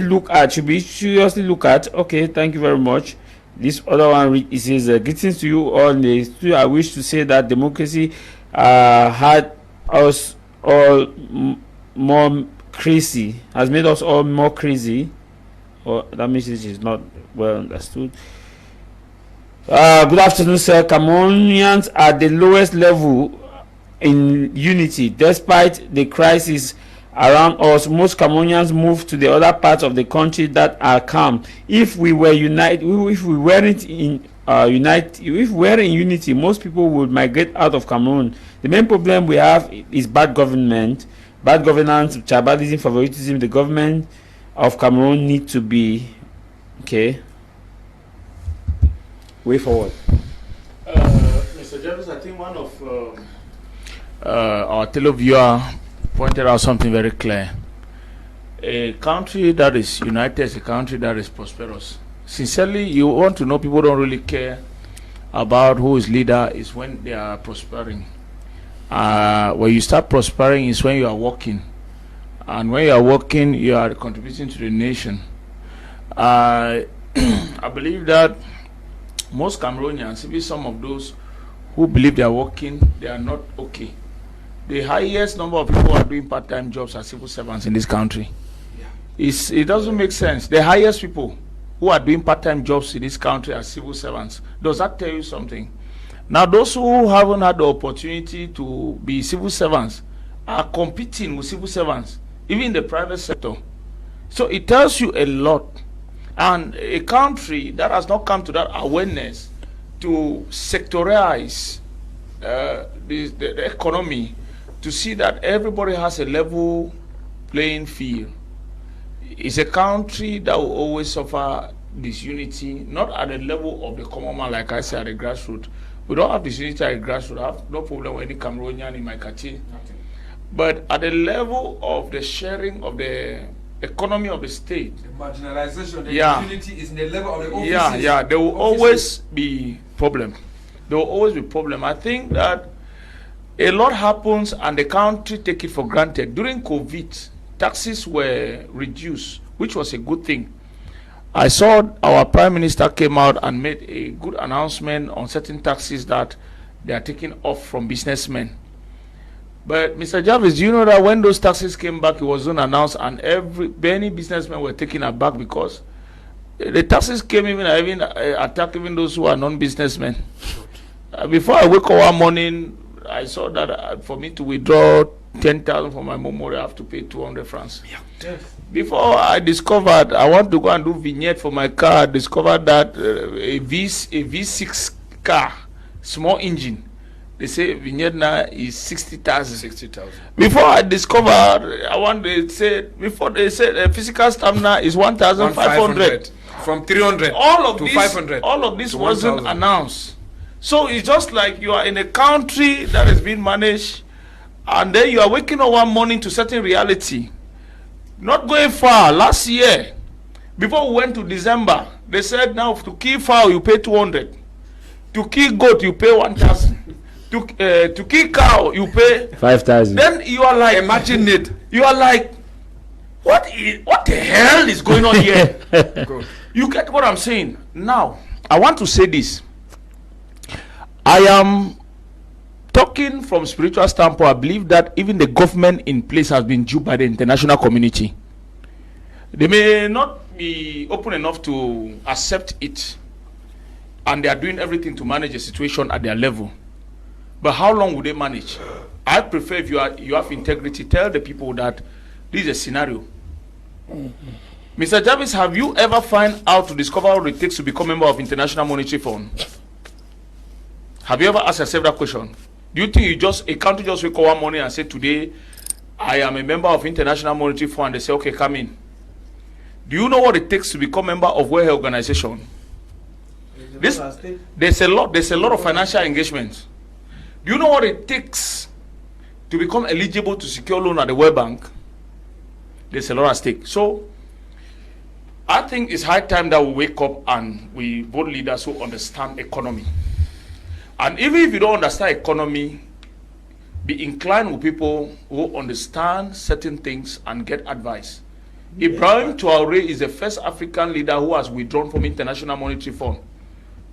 look at. Okay, thank you very much. This other one says, greetings to you all. I wish to say that democracy had us all more crazy, has made us all more crazy. That message is not well understood. Good afternoon, sir. Cameroonians are at the lowest level in unity. Despite the crisis around us, most Cameroonians move to the other parts of the country that are calm. If we were in unity, most people would migrate out of Cameroon. The main problem we have is bad governance, tribalism, favoritism. The government of Cameroon need to be way forward. Mr. Javis, I think one of our televiewer pointed out something very clear. A country that is united is a country that is prosperous. Sincerely, you want to know, people don't really care about who is leader is when they are prospering. When you start prospering is when you are working. And when you are working, you are contributing to the nation. I believe that most Cameroonians, even some of those who believe they are working, they are not okay. The highest number of people who are doing part-time jobs are civil servants in this country. It doesn't make sense. The highest people who are doing part-time jobs in this country as civil servants. Does that tell you something? Now, those who haven't had the opportunity to be civil servants are competing with civil servants, even in the private sector. So it tells you a lot. And a country that has not come to that awareness to sectorize the economy, to see that everybody has a level playing field, is a country that will always suffer disunity, not at the level of the common man, like I said, at the grassroots. We don't have disunity at the grassroots. I have no problem with any Cameroonian in my country. But at the level of the sharing of the economy of the state, the marginalization, the disunity is in the level of the offices. There will always be problem. There will always be problem. I think that a lot happens and the country take it for granted. During COVID, taxes were reduced, which was a good thing. I saw our Prime Minister came out and made a good announcement on certain taxes that they are taking off from businessmen. But Mr. Javis, do you know that when those taxes came back, it was unannounced, and many businessmen were taken aback because the taxes came even attack even those who are non-businessmen. Before I wake up one morning, I saw that for me to withdraw 10,000 from my memory, I have to pay 200 francs. Yeah. Yes. Before I discovered I want to go and do vignette for my car, I discovered that a V6 car, small engine, they say vignette now is 60,000. 60,000. Before I discovered, before they said physical stamina is 1,500. From 300 to 500. All of this wasn't announced. So it's just like you are in a country that is being managed, and then you are waking up one morning to certain reality. Not going far. Last year, before we went to December, they said now to kill fowl you pay 200, to kill goat you pay 1,000, to kill cow you pay 5,000. Then you are like, imagine it. You are like, what the hell is going on here? You get what I'm saying? Now, I want to say this. I am talking from spiritual standpoint. I believe that even the government in place has been duped by the international community. They may not be open enough to accept it, and they are doing everything to manage the situation at their level. But how long will they manage? I prefer, if you have integrity, tell the people that this is a scenario. Mr. Javis, have you ever found out to discover what it takes to become a member of International Monetary Fund? Have you ever asked yourself that question? Do you think a country just wake up one morning and say, today I am a member of International Monetary Fund, and they say, okay, come in? Do you know what it takes to become a member of World Health Organization? There's a lot of financial engagement. Do you know what it takes to become eligible to secure loan at the World Bank? There's a lot at stake. So I think it's high time that we wake up and we vote leaders who understand economy. And even if you don't understand economy, be inclined with people who understand certain things and get advice. Yeah. Ibrahim Traoré is the first African leader who has withdrawn from International Monetary Fund.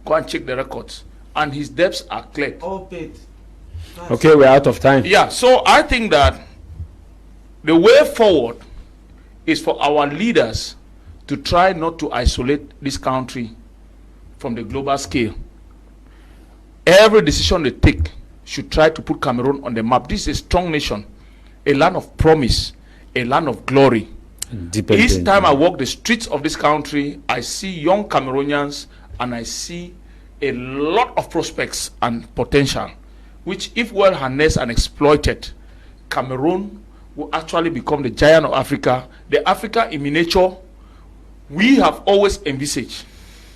Go and check the records. And his debts are cleared. All paid. Okay, we're out of time. Yeah, so I think that the way forward is for our leaders to try not to isolate this country from the global scale. Every decision they take should try to put Cameroon on the map. This is a strong nation, a land of promise, a land of glory. Each time I walk the streets of this country, I see young Cameroonians and I see a lot of prospects and potential, which if well harnessed and exploited, Cameroon will actually become the giant of Africa, the Africa in miniature we have always envisaged.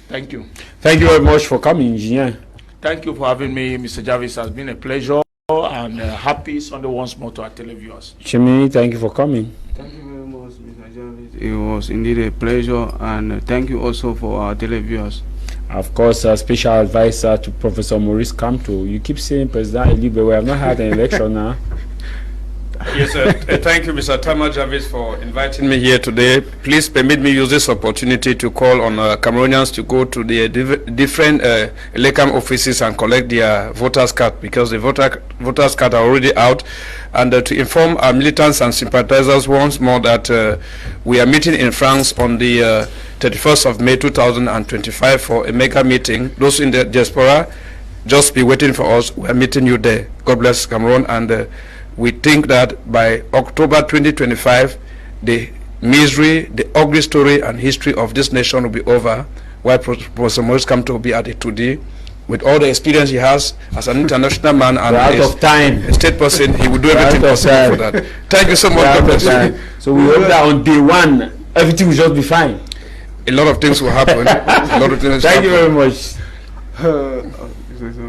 Thank you. Thank you very much for coming, Engineer. Thank you for having me, Mr. Javis. It has been a pleasure, and happy Sunday once more to our televiewers. Nchiminyi, thank you for coming. Thank you very much, Mr. Javis. It was indeed a pleasure, and thank you also for our televiewers. Of course, a special advisor to Professor Maurice Kamto. You keep saying President Elibe, we have not had an election now. Yes, thank you, Mr. Tah Mai Javis, for inviting me here today. Please permit me use this opportunity to call on Cameroonians to go to the different electoral offices and collect their voters' card, because the voters' card are already out, and to inform our militants and sympathizers once more that we are meeting in France on the 31st of May 2025 for a mega meeting. Those in the diaspora, just be waiting for us. We are meeting you there. God bless Cameroon, and we think that by October 2025, the misery, the ugly story and history of this nation will be over, while Professor Maurice Kamto will be at the 2D. With all the experience he has as an international man and a state person, he will do everything possible for that. Thank you so much. God bless you. So we hope that on day one, everything will just be fine. A lot of things will happen. A lot of things Thank you very much.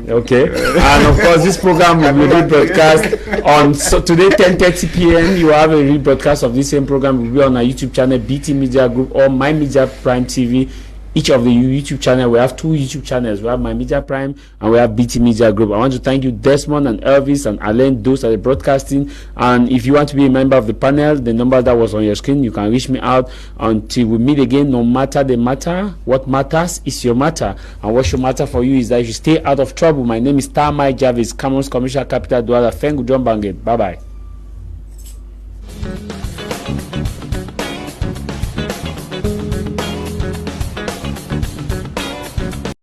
Okay, and of course this program will be rebroadcast on today 10:30 p.m. You have a rebroadcast of this same program. Will be on our YouTube channel, BT Media Group, or My Media Prime TV. Each of the YouTube channel, we have 2 YouTube channels. We have My Media Prime and we have BT Media Group. I want to thank you, Desmond and Elvis and Alain, those are the broadcasting. And if you want to be a member of the panel, the number that was on your screen, you can reach me out. Until we meet again, no matter the matter, what matters is your matter. And what should matter for you is that you stay out of trouble. My name is Tah Mai Javis, Cameroon's commercial capital, Douala. Thank you, John Bange. Bye-bye.